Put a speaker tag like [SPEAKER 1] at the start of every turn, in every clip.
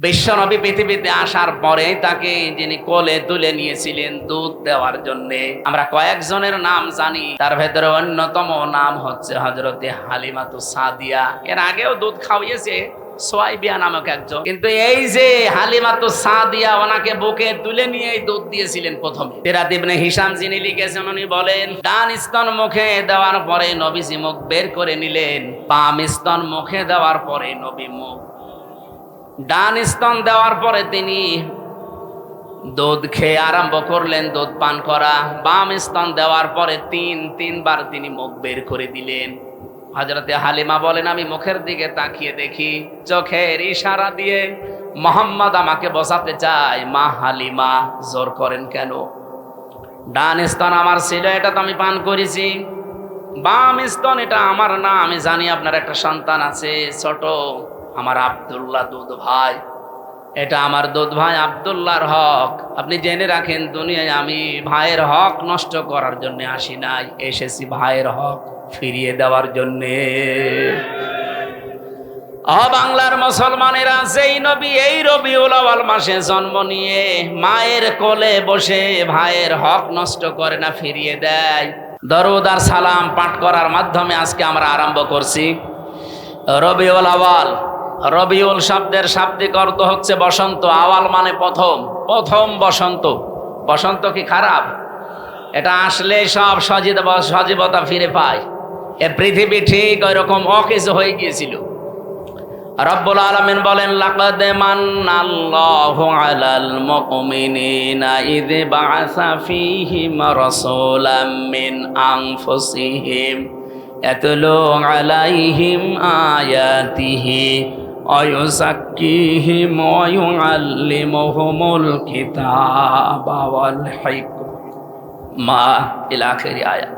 [SPEAKER 1] বিশ্বনবী পৃথিবীতে আসার পরে তাকে যিনি কোলে তুলে নিয়েছিলেন দুধ দেওয়ার জন্য, আমরা কয়েকজনের নাম জানি, তার ভেতরে অন্যতম নাম হচ্ছে হযরতে হালিমাতুস সাদিয়া। এর আগেও দুধ খাওয়িয়েছে সোয়াইবিয়া নামক একজন, কিন্তু এই যে হালিমাতুস সাদিয়া ওনাকে বুকে তুলে নিয়ে দুধ দিয়েছিলেন প্রথমে। সিরাত ইবনে হিশাম যিনি লিখেছেন উনি বলেন, ডান স্তন মুখে দেওয়ার পরে নবীজি মুখ বের করে নিলেন, বাম স্তন মুখে দেওয়ার পরে নবী মুখ, ডান স্তন দেওয়ার পরে তিনি দুধ খেয়ে আরম্ভ করলেন দুধ পান করা। বাম স্তন দেওয়ার পরে তিনবার তিনি মুখ বের করে দিলেন। হযরতে হালিমা বলেন, আমি মুখের দিকে তাকিয়ে দেখি চোখের ইশারা দিয়ে মোহাম্মদ আমাকে বসাতে চায়। মা হালিমা, জোর করেন কেন? ডান স্তন আমার ছিল, এটা তো আমি পান করেছি। বাম স্তন এটা আমার না, আমি জানি আপনার একটা সন্তান আছে ছোট, আমার আব্দুল্লাহ দুধ ভাই, এটা আমার দুধ ভাই আব্দুল্লাহর হক। আপনি জেনে রাখেন, দুনিয়ায় আমি ভাইয়ের হক নষ্ট করার জন্য আসি নাই, এসেছি ভাইয়ের হক ফিরিয়ে দেওয়ার জন্যে। বাংলার মুসলমানেরা, যেই নবী এই রবিউল আউয়াল মাসে জন্ম নিয়ে মায়ের কোলে বসে ভাইয়ের হক নষ্ট করে না, ফিরিয়ে দেয়। দরুদ আর সালাম পাঠ করার মাধ্যমে আজকে আমরা আরম্ভ করছি রবিউল আউয়াল। রবিউল শব্দের শাব্দিক অর্থ হচ্ছে বসন্ত। আওয়াল মানে প্রথম, প্রথম বসন্ত। বসন্ত কি খারাপ? এটা আসলে সব সজীবতা ফিরে পায়। এ পৃথিবী ঠিক ওই রকম অকেজ হয়ে গিয়েছিল। রব্বুল আলামিন বলেন, লাকাদ মান্নাল্লাহু আলাল মুমিনিনা ইয বাআসা ফীহিম রাসূলাম মিন আনফুসিহিম ইয়াতলু আলাইহিম আয়াতিহি ويزكيهم ويعلمهم الكتاب والحكمة إلى آخر آية।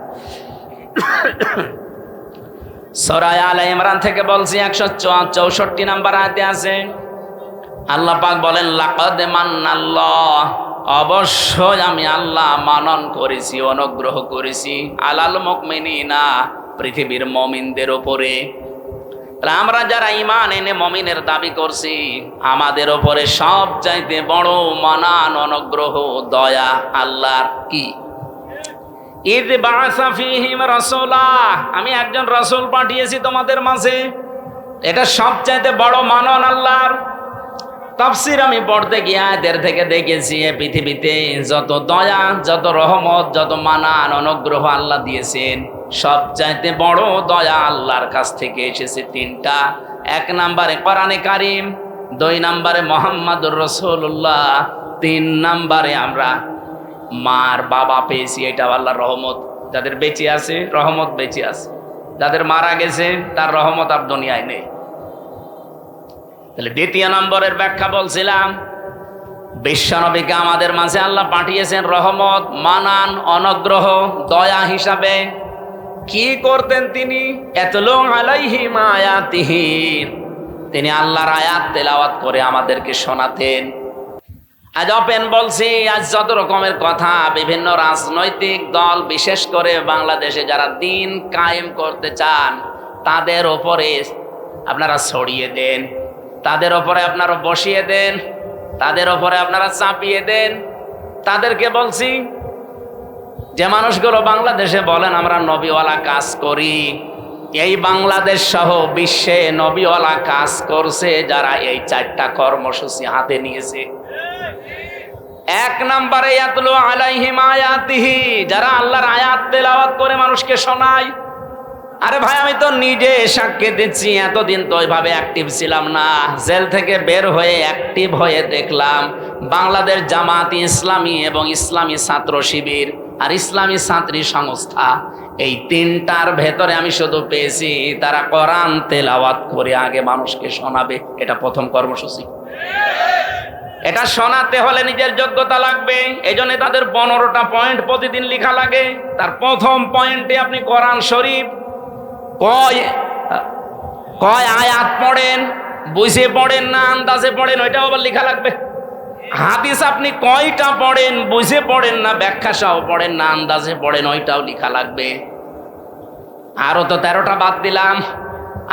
[SPEAKER 1] সূরা আলে ইমরান থেকে বলছি 164 নম্বর আয়াতে আছে, আল্লাহ পাক বলেন, লাকাদ মান্নাল্লাহ, অবশ্যই আমি আল্লাহ মানন করেছি, অনুগ্রহ করেছি, আলাল মুমিনিনা, পৃথিবীর মুমিনদের উপরে। আমরা যারা ঈমান এনে মুমিনের দাবি করছি, আমাদের উপরে সবচাইতে বড় মানান, অনুগ্রহ, দয়া আল্লাহর কি? ইয বাআসা ফীহিম রাসূলা, আমি একজন রাসূল পাঠিয়েছি তোমাদের মাঝে, এটা সবচাইতে বড় মানন আল্লাহর। তাফসীর আমি পড়তে গিয়ে আয়াতের থেকে দেখেছি, পৃথিবীতে যত দয়া, যত রহমত, যত মানান, অনুগ্রহ আল্লাহ দিয়েছেন, সবচাইতে বড় দয়া আল্লাহর কাছ থেকে এসেছে তিনটা। 1 নম্বরে কোরআনে কারীম, 2 নম্বরে মুহাম্মাদুর রাসূলুল্লাহ, 3 নম্বরে আমরা মার বাবা পেয়েছি, এটা আল্লাহর রহমত। যাদের বেঁচে আছে রহমত বেঁচে আছে, যাদের মারা গেছে তার রহমত আর দুনিয়ায় নেই। তাহলে 2 নম্বরের ব্যাখ্যা বলছিলাম, বিশ্বনবীকে আমাদের মাঝে আল্লাহ পাঠিয়েছেন রহমত, মানান, অনুগ্রহ, দয়া হিসাবে। কি করতেন তিনি? ইয়াতলু আলাইহিম আয়াতিহি, তিনি আল্লাহর আয়াত তেলাওয়াত করে আমাদেরকে শোনাতেন। আজ ওপেন বলছি, আজ যত রকমের কথা বিভিন্ন রাজনৈতিক দল, বিশেষ করে বাংলাদেশে যারা দিন কায়েম করতে চান, তাদের ওপরে আপনারা ছড়িয়ে দেন, তাদের ওপরে আপনারা বসিয়ে দেন, তাদের ওপরে আপনারা চাপিয়ে দেন। তাদেরকে বলছি, যে মানুষগুলো বাংলাদেশে বলেন আমরা নবীওয়ালা কাজ করি, এই বাংলাদেশ সহ বিশ্বে নবীওয়ালা কাজ করছে যারা এই 4টা কর্মসূচি হাতে নিয়েছে। 1 নম্বরে ইয়াতলু আলাইহিম আয়াতিহি, যারা আল্লাহর আয়াত তেলাওয়াত করে মানুষকে শোনায়। আরে ভাই, আমি তো নিজে সাক্ষী দিচ্ছি, এতদিন তো ওইভাবে অ্যাক্টিভ ছিলাম না। জেল থেকে বের হয়ে অ্যাক্টিভ হয়ে দেখলাম বাংলাদেশ জামাত ইসলামী এবং ইসলামী ছাত্র শিবির আর ইসলামী ছাত্রী সংস্থা, এই 3টার ভেতরে আমি শুধু পেয়েছি তারা কোরআন তেলাওয়াত করে আগে মানুষকে শোনাবে। এটা প্রথম কর্মসূচি। এটা শোনাতে হলে নিজের যোগ্যতা লাগবে, এই জন্য তাদের 15টা পয়েন্ট প্রতিদিন লেখা লাগে। তার প্রথম পয়েন্টে আপনি কোরআন শরীফ কয় আয়াত পড়েন, বুঝে পড়েন না আন্দাজে পড়েন, ওইটাও আবার লেখা লাগবে। হাদিস আপনি কয়টা পড়েন, বুঝে পড়েন না ব্যাখ্যা সহ পড়েন না আন্দাজে পড়েন, ওইটাও লেখা লাগবে। আরো তো 13টা বাদ দিলাম।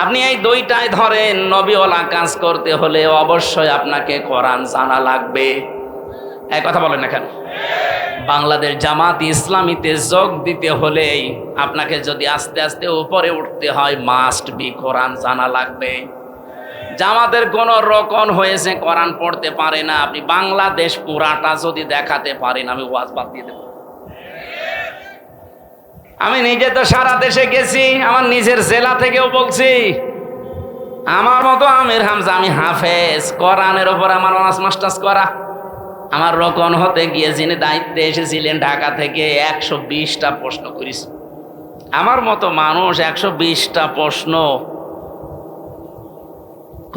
[SPEAKER 1] আপনি এই দুইটাই ধরেন, নবীওয়ালা কাজ করতে হলে অবশ্যই আপনাকে কোরআন জানা লাগবে। এই কথা বলেন না কেন? বাংলাদেশ জামাত ইসলামীতে যোগ দিতে হলে আপনাকে যদি আস্তে আস্তে উপরে উঠতে হয়, মাস্ট বি কোরআন জানা লাগবে। জামাতের কোন রকম হয়েছে কোরআন পড়তে পারে না, আপনি বাংলাদেশ পুরাটা যদি দেখাতে পারেন, আমি ওয়াজ বাদ দিয়ে দেব। আমি নিজে তো সারা দেশে গেছি, আমার নিজের জেলা থেকেও বলছি। আমার মতো আমির হামজা, আমি হাফেজ, কোরআনের ওপর আমার অনার্স মাস্টার্স করা। আমার রকম হতে গিয়ে যিনি দায়িত্বে এসেছিলেন ঢাকা থেকে 120টা প্রশ্ন করিস। আমার মতো মানুষ 120টা প্রশ্ন,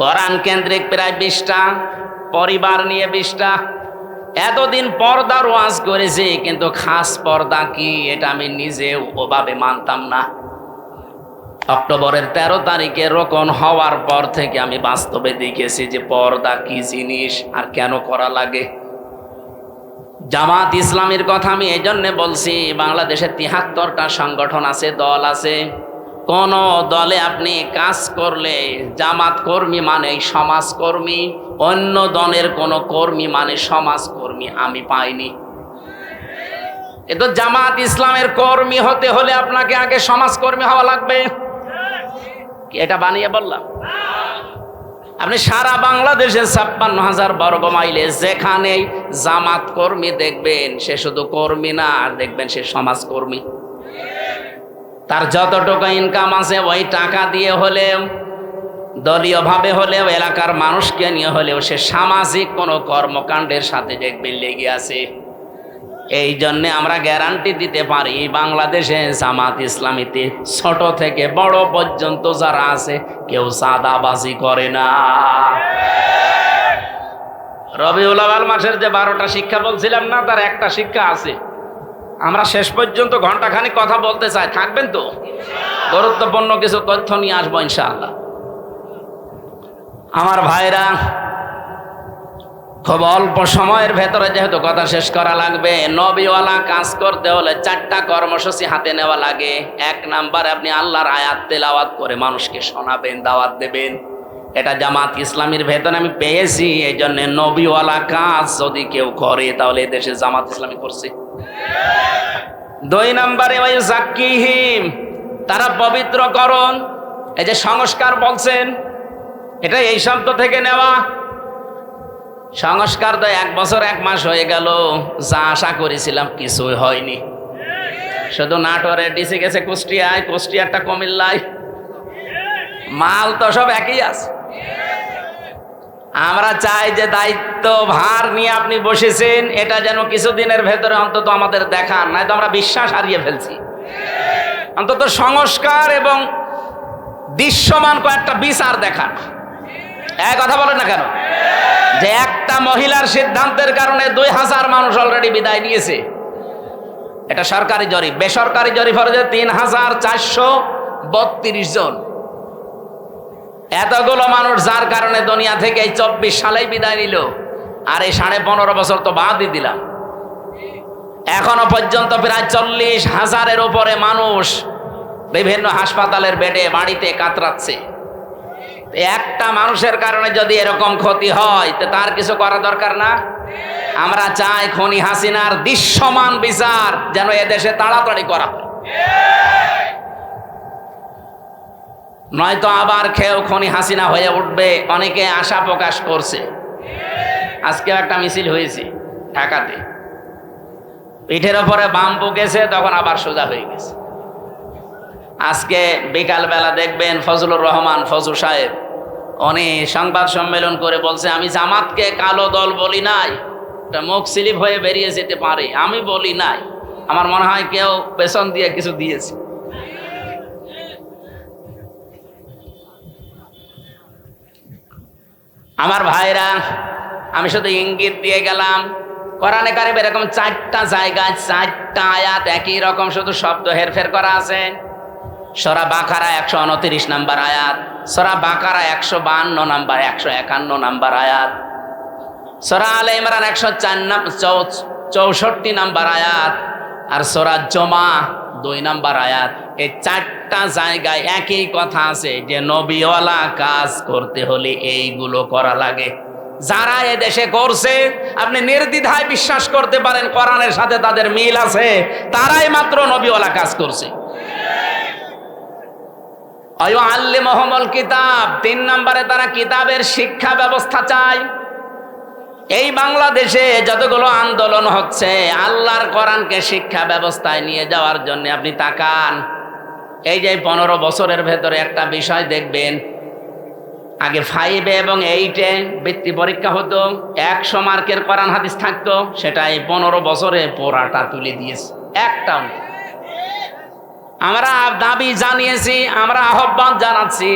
[SPEAKER 1] কোরআন কেন্দ্রিক প্রায় 20টা, পরিবার নিয়ে 20টা। এতদিন পর্দার ওয়াজ করেছি, কিন্তু খাস পর্দা কি এটা আমি নিজেও ওভাবে মানতাম না। অক্টোবরের 13 তারিখে রোকন হওয়ার পর থেকে আমি বাস্তবে দেখেছি যে পর্দা কি জিনিস আর কেন করা লাগে। জামাত ইসলামীর কথা আমি এই জন্যে বলছি, বাংলাদেশে 73টা সংগঠন আছে, দল আছে। কোন দলে আপনি কাজ করলে জামাত কর্মী মানে সমাজকর্মী, অন্য দলের কোন কর্মী মানে সমাজকর্মী আমি পাইনি। এ তো জামাত ইসলামের কর্মী হতে হলে আপনাকে আগে সমাজকর্মী হওয়া লাগবে। এটা বানিয়ে বললাম? আপনি সারা বাংলাদেশে 56,000 বর্গ মাইলে যেখানেই জামাত কর্মী দেখবেন, সে শুধু কর্মী না, আর দেখবেন সে সমাজকর্মী। তার যতটুকু ইনকাম আছে ওই টাকা দিয়ে হলেও, দলীয়ভাবে হলেও, এলাকার মানুষকে নিয়ে হলেও সে সামাজিক কোনো কর্মকাণ্ডের সাথে দেখবেন লেগে আছে। এই জন্যে আমরা গ্যারান্টি দিতে পারি, বাংলাদেশে জামাত ইসলামীতে ছোট থেকে বড় পর্যন্ত যারা আছে কেউ চাঁদাবাজি করে না। রবিউল আউয়াল মাসের যে 12টা শিক্ষা বলছিলাম না, তার একটা শিক্ষা আছে। আমরা শেষ পর্যন্ত ঘন্টাখানিক কথা বলতে চাই, থাকবেন তো? গুরুত্বপূর্ণ কিছু তথ্য নিয়ে আসবো ইনশাআল্লাহ। আমার ভাইরা, খুব অল্প সময়ের ভেতরে যেহেতু কথা শেষ করা লাগবে, নবীওয়ালা কাজ করতে হলে 4টা কর্মসূচি হাতে নেওয়া লাগে। 1 নাম্বার, আপনি আল্লাহর আয়াত তেলাওয়াত করে মানুষকে শোনাবেন, দাওয়াত দেবেন। এটা জামাত ইসলামীর ভেতরে আমি পেয়েছি। এই জন্য নবীওয়ালা কাজ যদি কেউ করে তাহলে দেশে জামাত ইসলামী করছে। 2 নাম্বারে ওই যাক্কিহিম, তারা পবিত্রকরণ। এই যে সংস্কার বলছেন, এটা এই শব্দ থেকে নেওয়া। সংস্কার তো 1 বছর 1 মাস হয়ে গেল, যা আশা করেছিলাম কিছুই হয়নি। শুধু নাটোরে ডিসি গেছে কুষ্টিয়ায়, কুষ্টিয়ারটা কুমিল্লায়, মাল তো সব একই আছে। আমরা চাই যে দায়িত্ব ভার নিয়ে আপনি বসেছেন, এটা যেন কিছুদিনের ভেতরে অন্তত আমাদের দেখান, নয়তো আমরা বিশ্বাস হারিয়ে ফেলছি। অন্তত সংস্কার এবং দৃশ্যমান কয়েকটা বিচার দেখান। এক কথা বলেন না কেন? যে একটা মহিলার সিদ্ধান্তের কারণে 2000 মানুষ অলরেডি বিদায় নিয়েছে। এটা সরকারি জরিপ। বেসরকারি জরিপ হচ্ছে 3432 জন। এতগুলো মানুষ যার কারণে দুনিয়া থেকে এই 24 সালেই বিদায় নিল, আর এই 15.5 বছর তো বাদই দিলাম। এখনো পর্যন্ত প্রায় 40,000-এর উপরে মানুষ বিভিন্ন হাসপাতালের বেডে, বাড়িতে কাতরাচ্ছে। একটা মানুষের কারণে যদি এরকম ক্ষতি হয়, তো তার কিছু করা দরকার না? আমরা চাই খনি হাসিনার দৃশ্যমান বিচার যেন এদেশে তাড়াতাড়ি করা হয়, নয়তো আবার খেয়েও খনি হাসিনা হয়ে উঠবে। অনেকে আশা প্রকাশ করছে। আজকে একটা মিছিল হয়েছে ঢাকাতে, পিঠের ওপরে বাম্বু গেছে, তখন আবার সোজা হয়ে গেছে। আজকে বিকালবেলা দেখবেন ফজলুর রহমান ফজু সাহেব উনি সংবাদ সম্মেলন করে বলছে, আমি জামাতকে কালো দল বলি নাই, এটা মুখ স্লিপ হয়ে বেরিয়ে যেতে পারে, আমি বলি নাই। আমার মনে হয় কেউ পেছন দিয়ে কিছু দিয়েছে। আমার ভাইরা, আমি শুধু ইঙ্গিত দিয়ে গেলাম। কোরআনে কারিমে এরকম 4টা জায়গায় 4টা আয়াত একই রকম শুধু শব্দ হেরফের করা আছে। সূরা বাকারা 129 নম্বর আয়াত, সূরা বাকারা 152 নম্বর, 151 নম্বর আয়াত, সূরা আলে ইমরান 164 নম্বর আয়াত, আর সূরা জুমা 2 নাম্বার আয়াত, এই 4টা জায়গায় একই কথা আছে যে নবীওয়ালা কাজ করতে হলে এইগুলো করা লাগে। যারা এ দেশে করছে আপনি নির্দ্বিধায় বিশ্বাস করতে পারেন কোরআনের সাথে তাদের মিল আছে, তারাই মাত্র নবীওয়ালা কাজ করছে। আল্লিমুহুমুল কিতাব, 3 নম্বরে তারা কিতাবের শিক্ষা ব্যবস্থা চায়। এই বাংলাদেশে যতগুলো আন্দোলন হচ্ছে আল্লাহর কোরআনকে শিক্ষা ব্যবস্থায় নিয়ে যাওয়ার জন্য, আপনি তাকান এই যে 15 বছরের ভেতরে একটা বিষয় দেখবেন, আগে 5 এবং 8-এ বৃত্তি পরীক্ষা হতো, 100 মার্কের কোরআন হাদিস থাকতো, সেটাই 15 বছরে পোড়াটা তুলে দিয়েছে একটাও। আমরা দাবি জানিয়েছি, আমরা আহ্বান জানাচ্ছি,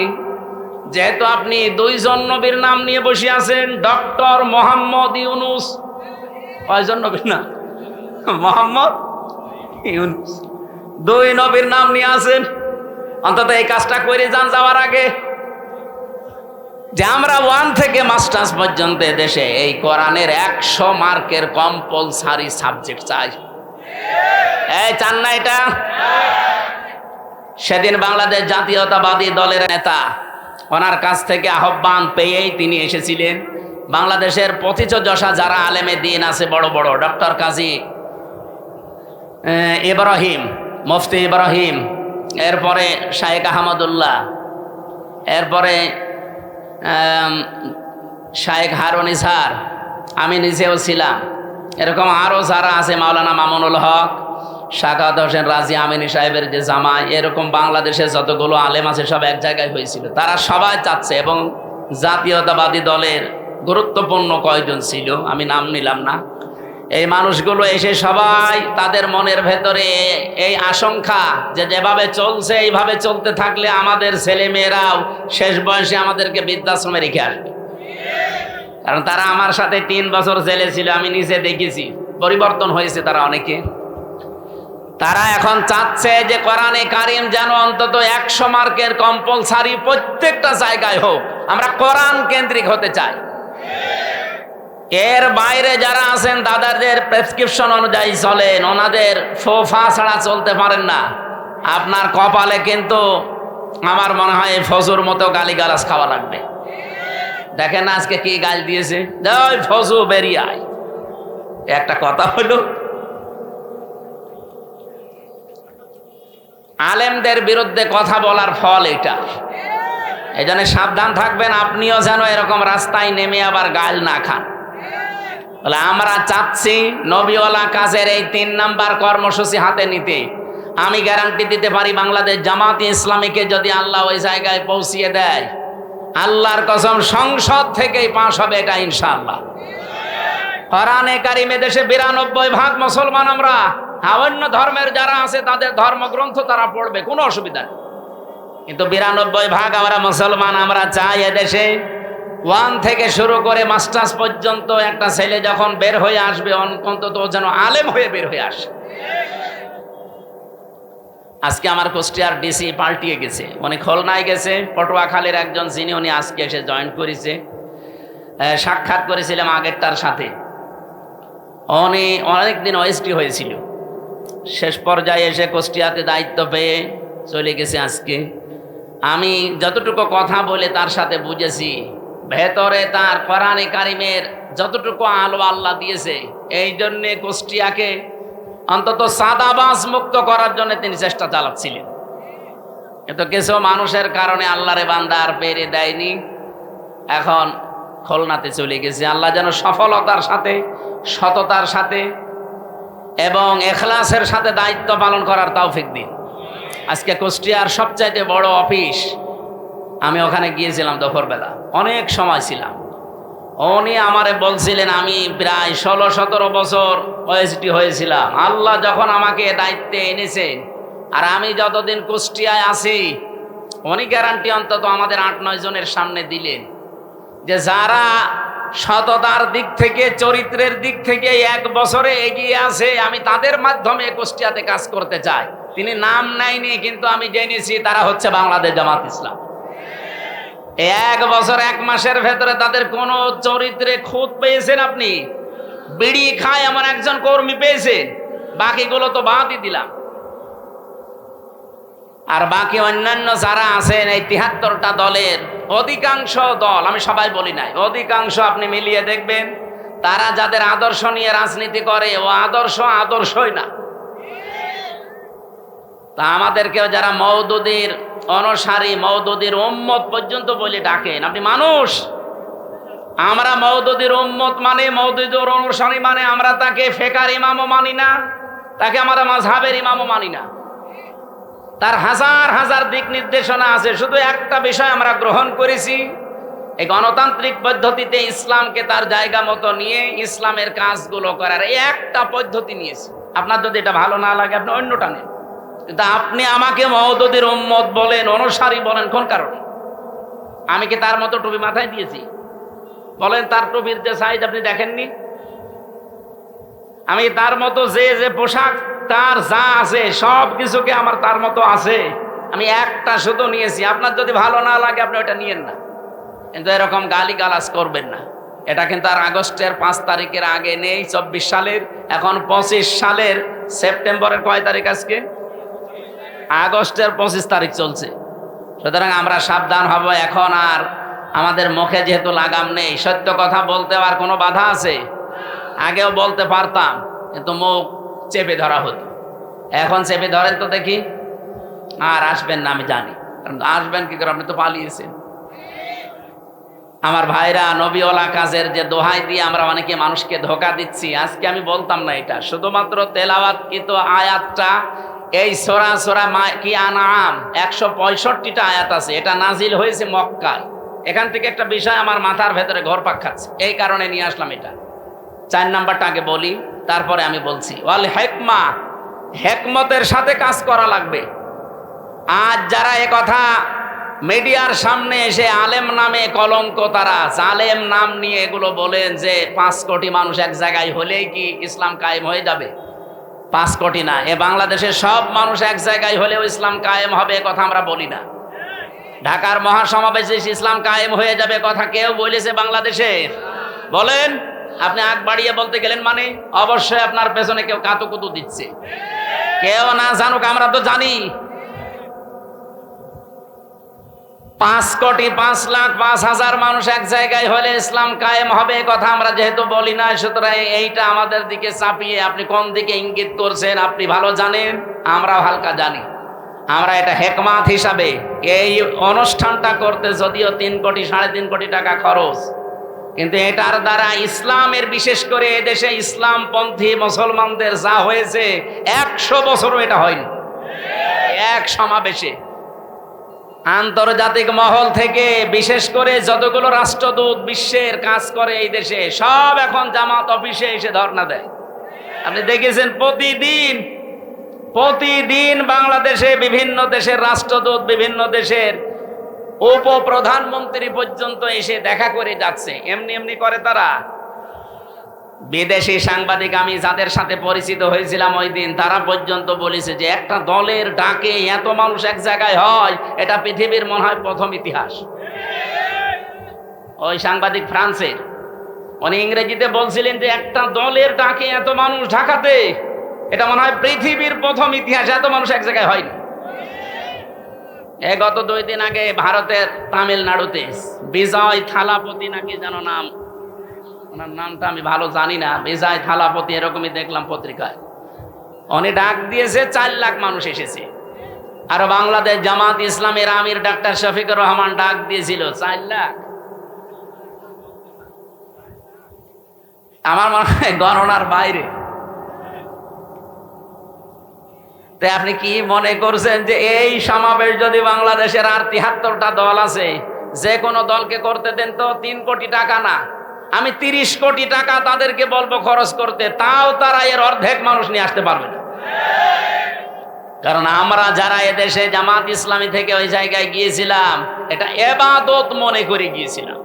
[SPEAKER 1] যেহেতু আপনি 2 জন নবীর নাম নিয়ে বসে আছেন, ডক্টর মোহাম্মদ ইউনুস, কয়জন নবীর নাম? মোহাম্মদ ইউনুস, 2 নবীর নাম নিয়ে আছেন, অন্তত এই কাজটা করে যান যাওয়ার আগে, যে আমরা 1 থেকে মাস্টার্স পর্যন্ত দেশে এই কোরআনের 100 মার্কের কম্পালসারি সাবজেক্ট চাই। এই চান না এটা? সেদিন বাংলাদেশ জাতীয়তাবাদী দলের নেতা, ওনার কাছ থেকে আহ্বান পেয়েই তিনি এসেছিলেন। বাংলাদেশের পথিতযশা যারা আলেমে দিন আছে বড় বড়, ডক্টর কাজী ইব্রাহিম, মুফতি ইব্রাহিম, এরপরে শায়েখ আহমদুল্লাহ, এরপরে শায়েখ হারুন ইসহার, আমি নিজেও ছিলাম, এরকম আরও যারা আছে, মাওলানা মামুনুল হক, শাকাত হোসেন রাজি আমিনী সাহেবের যে জামাই, এরকম বাংলাদেশে যতগুলো আলেম আছে সব এক জায়গায় হয়েছিল। তারা সবাই চাচ্ছে, এবং জাতীয়তাবাদী দলের গুরুত্বপূর্ণ কয়জন ছিল, আমি নাম নিলাম না, এই মানুষগুলো এসে সবাই তাদের মনের ভেতরে এই আশঙ্কা যে যেভাবে চলছে এইভাবে চলতে থাকলে আমাদের ছেলে মেয়েরাও শেষ বয়সে আমাদেরকে বৃদ্ধাশ্রমে রেখে আসবে। কারণ তারা আমার সাথে 3 বছর জেলে ছিল, আমি নিজে দেখেছি, পরিবর্তন হয়েছে তারা অনেকে। তারা এখন চাচ্ছে যে কোরআনে কারিম যেন অন্তত 100 মার্কের কম্পালসারি প্রত্যেকটা জায়গায় হোক, আমরা কোরআন কেন্দ্রিক হতে চাই। এর বাইরে যারা আছেন তাদের প্রেসক্রিপশন অনুযায়ী চলেন, ওনাদের ফোফা ছাড়া চলতে পারেন না। আপনার কপালে কিন্তু আমার মনে হয় ফজুর মতো গালিগালাজ খাওয়া লাগবে। দেখেন না আজকে কি গাল দিয়েছে, ওই ফজু বেরিয়ে আয়, একটা কথা হলো। আলেমদের বিরুদ্ধে কথা বলার ফল এটা। এই জন্য সাবধান থাকবেন, আপনিও যেন এরকম রাস্তায় নেমে আবার গাল না খান। বলে আমরা চাচ্ছি নবীওয়ালা কাজের এই 3 নাম্বার কর্মসূচি হাতে নিতে। আমি গ্যারান্টি দিতে পারি, বাংলাদেশ জামাত ইসলামীকে যদি আল্লাহ ওই জায়গায় পৌঁছিয়ে দেয়, আল্লাহর কসম সংসদ থেকেই পাশ হবে এটা ইনশাআল্লাহ। কোরআনে কারিমে দেশে 92% মুসলমান আমরা, অন্য ধর্মের যারা আছে তাদের ধর্মগ্রন্থ তারা পড়বে, কোনো অসুবিধা নেই, কিন্তু 92% আমরা মুসলমান। আমরা চাই এদেশে 1 থেকে শুরু করে মাস্টার্স পর্যন্ত একটা ছেলে যখন বের হয়ে আসবে অন্তত যেন আলেম হয়ে বের হয়ে আসে। আজকে আমার কুষ্টিয়ার ডিসি পাল্টিয়ে গেছে, উনি খুলনায় গেছে, পটুয়াখালীর একজন যিনি, উনি আজকে এসে জয়েন করেছে। সাক্ষাৎ করেছিলাম আগেরটার সাথে, উনি অনেকদিন ওএসটি হয়েছিল, শেষ পর্যায়ে এসে কুষ্টিয়াতে দায়িত্ব পেয়ে চলে গেছে আজকে। আমি যতটুকু কথা বলে তার সাথে বুঝেছি, ভেতরে তার কোরআনে কারিমের যতটুকু আলো আল্লাহ দিয়েছে, এই জন্যে কুষ্টিয়াকে অন্তত সাদাবাজ মুক্ত করার জন্য তিনি চেষ্টা চালাচ্ছিলেন। কিন্তু কিছু মানুষের কারণে আল্লাহরে বান্দা আর পেরে দেয়নি, এখন খুলনাতে চলে গেছে। আল্লাহ যেন সফলতার সাথে, সততার সাথে এবং এখলাসের সাথে দায়িত্ব পালন করার তৌফিক দিন। আজকে কুষ্টিয়ার সবচাইতে বড় অফিস, আমি ওখানে গিয়েছিলাম দুপুরবেলা, অনেক সময় ছিলাম। উনি আমারে বলছিলেন, আমি প্রায় 16-17 বছর ওএসডি হয়েছিলাম, আল্লাহ যখন আমাকে দায়িত্বে এনেছেন আর আমি যতদিন কুষ্টিয়ায় আছি, উনি গ্যারান্টি অন্তত আমাদের 8-9 জনের সামনে দিলেন যে যারা সততার দিক থেকে, চরিত্রের দিক থেকে 1 বছরে এগিয়ে আছে, আমি তাদের মাধ্যমে কুষ্টিয়াতে কাজ করতে চাই। তিনি নাম নেয়নি, কিন্তু আমি জেনেছি তারা হচ্ছে বাংলাদেশ জামাত ইসলাম। 1 বছর 1 মাসের ভেতরে তাদের কোন চরিত্রে খুঁত পেয়েছেন আপনি? বিড়ি খায় এমন একজন কর্মী পেয়েছেন, বাকিগুলো তো বাদই দিলাম। আর বাকি অন্যান্য যারা আছেন এই ৭৩টা দলের অধিকাংশ দল, আমি সবাই বলি নাই, অধিকাংশ আপনি মিলিয়ে দেখবেন তারা যাদের আদর্শ নিয়ে রাজনীতি করে ও আদর্শই না। তা আমাদেরকেও যারা মওদুদীর অনুসারী, মওদুদীর উম্মত পর্যন্ত বলে ডাকেন, আপনি মানুষ। আমরা মওদুদীর উম্মত মানে, মওদুদীর অনুসারী মানে আমরা তাকে ফেকার ইমামও মানি না, তাকে আমরা মাযহাবের ইমামও মানি না। তার হাজার হাজার দিক নির্দেশনা আছে, শুধু একটা বিষয় আমরা গ্রহণ করেছি, এই গণতান্ত্রিক পদ্ধতিতে ইসলামকে তার জায়গা মতো নিয়ে ইসলামের কাজগুলো করার এই একটা পদ্ধতি নিয়েছি। আপনার যদি এটা ভালো না লাগে আপনি অন্যটা নেন, কিন্তু আপনি আমাকে মওদুদীর উম্মত বলেন, অনুসারী বলেন কোন কারণে? আমি কি তার মতো টুপি মাথায় দিয়েছি? বলেন, তার টুপির যে সাইজ আপনি দেখেননি? আমি তার মতো যে পোশাক, তার যা আছে সব কিছুকে আমার তার মতো আছে, আমি একটা শুধু নিয়েছি। আপনার যদি ভালো না লাগে আপনি ওটা নিয়েন না, কিন্তু এরকম গালিগালাজ করবেন না। এটা কিন্তু আর আগস্টের ৫ তারিখের আগে নেই, ২৪ সালের, এখন ২৫ সালের সেপ্টেম্বরের কয় তারিখ আজকে? আগস্টের ২৫ তারিখ চলছে। সুতরাং আমরা সাবধান হব এখন। আর আমাদের মুখে যেহেতু লাগাম নেই, সত্য কথা বলতে আর কোনো বাধা আছে? আগেও বলতে পারতাম, কিন্তু মুখ চেপে ধরা হতো। এখন চেপে ধরেন তো দেখি। আর আসবেন না আমি জানি, কারণ আসবেন কি করে, আপনি তো পালিয়েছেন। আমার ভাইরা, নবীওয়ালা কাজের যে দোহাই দিয়ে আমরা অনেকে মানুষকে ধোঁকা দিচ্ছি, আজকে আমি বলতাম না এটা। শুধুমাত্র তেলাওয়াতকৃত আয়াতটা, এই সূরা কি আনআম ১৬৫টা আয়াত আছে, এটা নাজিল হয়েছে মক্কায়। এখান থেকে একটা বিষয় আমার মাথার ভেতরে ঘুরপাক খাচ্ছে, এই কারণে নিয়ে আসলাম এটা। ৪ নাম্বারটা আগে বলি, তারপরে আমি বলছি। ওয়াল হিকমা, হিকমতের সাথে কাজ করা লাগবে। আজ যারা এ কথা মিডিয়ার সামনে এসে আলেম নামে কলঙ্ক, তারা জালেম নাম নিয়ে এগুলো বলেন যে ৫ কোটি মানুষ এক জায়গায় হলেই কি ইসলাম কায়েম হয়ে যাবে? ৫ কোটি না, এ বাংলাদেশের সব মানুষ এক জায়গায় হলেও ইসলাম কায়েম হবে, এ কথা আমরা বলি না। ঢাকার মহাসমাবেশে ইসলাম কায়েম হয়ে যাবে কথা কেউ বলেছে বাংলাদেশের? বলেন। আপনি আগ বাড়িয়ে বলতে গেলেন মানে অবশ্যই আপনার পেছনে কেউ কাতুকুতু দিচ্ছে। কেউ না জানুক, আমরা তো জানি। ৫ কোটি ৫ লাখ ৫,০০০ মানুষ এক জায়গায় হলে ইসলাম কায়েম হবে, কথা আমরা যেহেতু বলি না, সুতরাং এইটা আমাদের দিকে চাপিয়ে আপনি কোন দিকে ইঙ্গিত করছেন আপনি ভালো জানেন, আমরাও হালকা জানি। আমরা এটা হেকমাত হিসাবে এই অনুষ্ঠানটা করতে যদিও ৩ কোটি ৩.৫ কোটি টাকা খরচ, কিন্তু এটার দ্বারা ইসলামের, বিশেষ করে এদেশে ইসলামপন্থী মুসলমানদের যা হয়েছে ১০০ বছরও এটা হয়নি। এক সমাবেশে আন্তর্জাতিক মহল থেকে বিশেষ করে যতগুলো রাষ্ট্রদূত বিশ্বের কাজ করে এই দেশে, সব এখন জামাত অফিসে এসে ধর্ণা দেয়। আপনি দেখেছেন প্রতিদিন বাংলাদেশে বিভিন্ন দেশের রাষ্ট্রদূত, বিভিন্ন দেশের উপপ্রধানমন্ত্রী পর্যন্ত এসে দেখা করে যাচ্ছে। এমনি করে তারা। বিদেশি সাংবাদিক আমি যাদের সাথে পরিচিত হয়েছিলাম ওই দিন, তারা পর্যন্ত বলেছে যে একটা দলের ডাকে এত মানুষ এক জায়গায় হয়, এটা পৃথিবীর মনে হয় প্রথম ইতিহাস। ওই সাংবাদিক ফ্রান্সের, উনি ইংরেজিতে বলছিলেন যে একটা দলের ডাকে এত মানুষ ঢাকাতে, এটা মনে হয় পৃথিবীর প্রথম ইতিহাস, এত মানুষ এক জায়গায় হয়নি। গত 2 দিন আগে ভারতের তামিলনাড়ুতে বিজয় থালাপতি নাকি যেন নাম, ওনার নামটা আমি ভালো জানি না, বিজয় থালাপতি এরকমই দেখলাম পত্রিকায়, উনি ডাক দিয়েছে 4 লাখ মানুষ এসেছে। আর বাংলাদেশ জামাত ইসলামের আমির ডাক্তার শফিকুর রহমান ডাক দিয়েছিল 4 লাখ। আমার মনে হয় গণনার বাইরে। তাই আপনি কি মনে করছেন যে এই সমাবেশ যদি বাংলাদেশের আর ৭৩টা দল আছে, যে কোনো দলকে করতে দেন তো 3 কোটি টাকা না, আমি 30 কোটি টাকা তাদেরকে বলবো খরচ করতে, তাও তারা এর অর্ধেক মানুষ নিয়ে আসতে পারবে না। কারণ আমরা যারা এদেশে জামাত ইসলামী থেকে ওই জায়গায় গিয়েছিলাম, এটা ইবাদত মনে করে গিয়েছিলাম।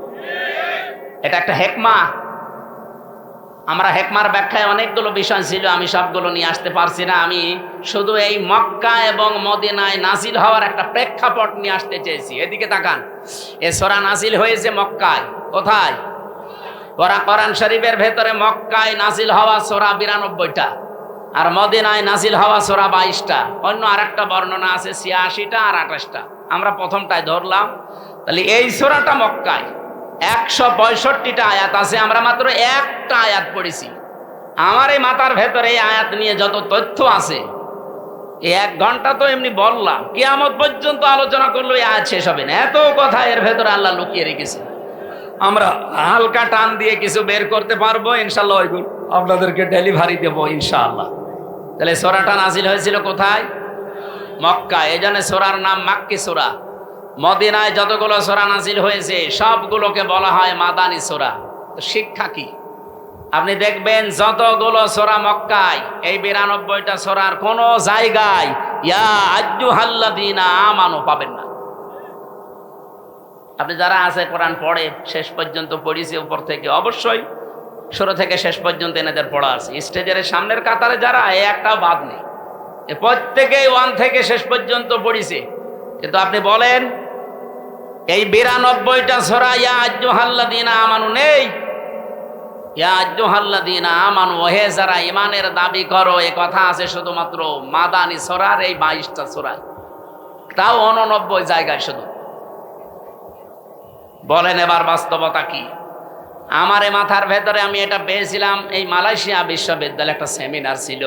[SPEAKER 1] এটা একটা হেকমা। আমরা হেকমার ব্যাখ্যায় অনেকগুলো বিষয় ছিল, আমি সবগুলো নিয়ে আসতে পারছি না। আমি শুধু এই মক্কা এবং মদিনায় নাজিল হওয়ার একটা প্রেক্ষাপট নিয়ে আসতে চেয়েছি। এদিকে তাকান, এ সূরা নাজিল হয়েছে মক্কায়। কোথায়? কোরআন শরীফের ভেতরে মক্কায় নাজিল হওয়া সূরা ৯২টা, আর মদিনায় নাজিল হওয়া সূরা 22টা, অন্য আরেকটা বর্ণনা আছে 86টা আর 28টা। আমরা প্রথমটায় ধরলাম। তাহলে এই সূরাটা মক্কায় 165টা আয়াত আছে, আমরা মাত্র একটা আয়াত পড়েছি। আমার এই মাথার ভেতরে এই আয়াত নিয়ে যত তথ্য আছে, এই 1 ঘন্টা তো এমনি বললাম, কিয়ামত পর্যন্ত আলোচনা করলে এই আয়াত শেষ হবে না। এত কথা এর ভেতরে আল্লাহ লুকিয়ে রেখেছে। আমরা হালকা টান দিয়ে কিছু বের করতে পারবো ইনশাআল্লাহ, ওইগুলো আপনাদেরকে ডেলিভারি দেবো ইনশাআল্লাহ। তাহলে সূরাটা নাজিল হয়েছিল কোথায়? মক্কায়। এই জন্য সূরার নাম মাক্কি সূরা। মদিনায় যতগুলো সূরা নাজিল হয়েছে সবগুলোকে বলা হয় মাদানী সূরা। তো শিক্ষা কি? আপনি দেখবেন যতগুলো সূরা মক্কায়, এই 92টা সূরার কোন জায়গায় ইয়া আইয়ুহাল্লাযীনা আমানু পাবেন না। আপনি যারা আছে কোরআন পড়ে, শেষ পর্যন্ত পড়িছে উপর থেকে, অবশ্যই শুরু থেকে শেষ পর্যন্ত এনাদের পড়া আছে। স্টেজের সামনের কাতারে যারা, একটাও বাদ নেই, প্রত্যেকেই 1 থেকে শেষ পর্যন্ত পড়িছে। কিন্তু আপনি বলেন এই 92টা সূরা ইয়া আইয়ুহাল্লাযীনা আমানু নেই। ইয়া আইয়ুহাল্লাযীনা আমানু, হে যারা ঈমানের দাবি করো, এই কথা আছে শুধুমাত্র মাদানী সূরার এই 22টা সূরায়, তাও 89 জায়গায় শুধু। বলেন এবার বাস্তবতা কি? আমার এই মাথার ভেতরে আমি এটা পেয়েছিলাম, এই মালয়েশিয়া বিশ্ববিদ্যালয়ে একটা সেমিনার ছিল,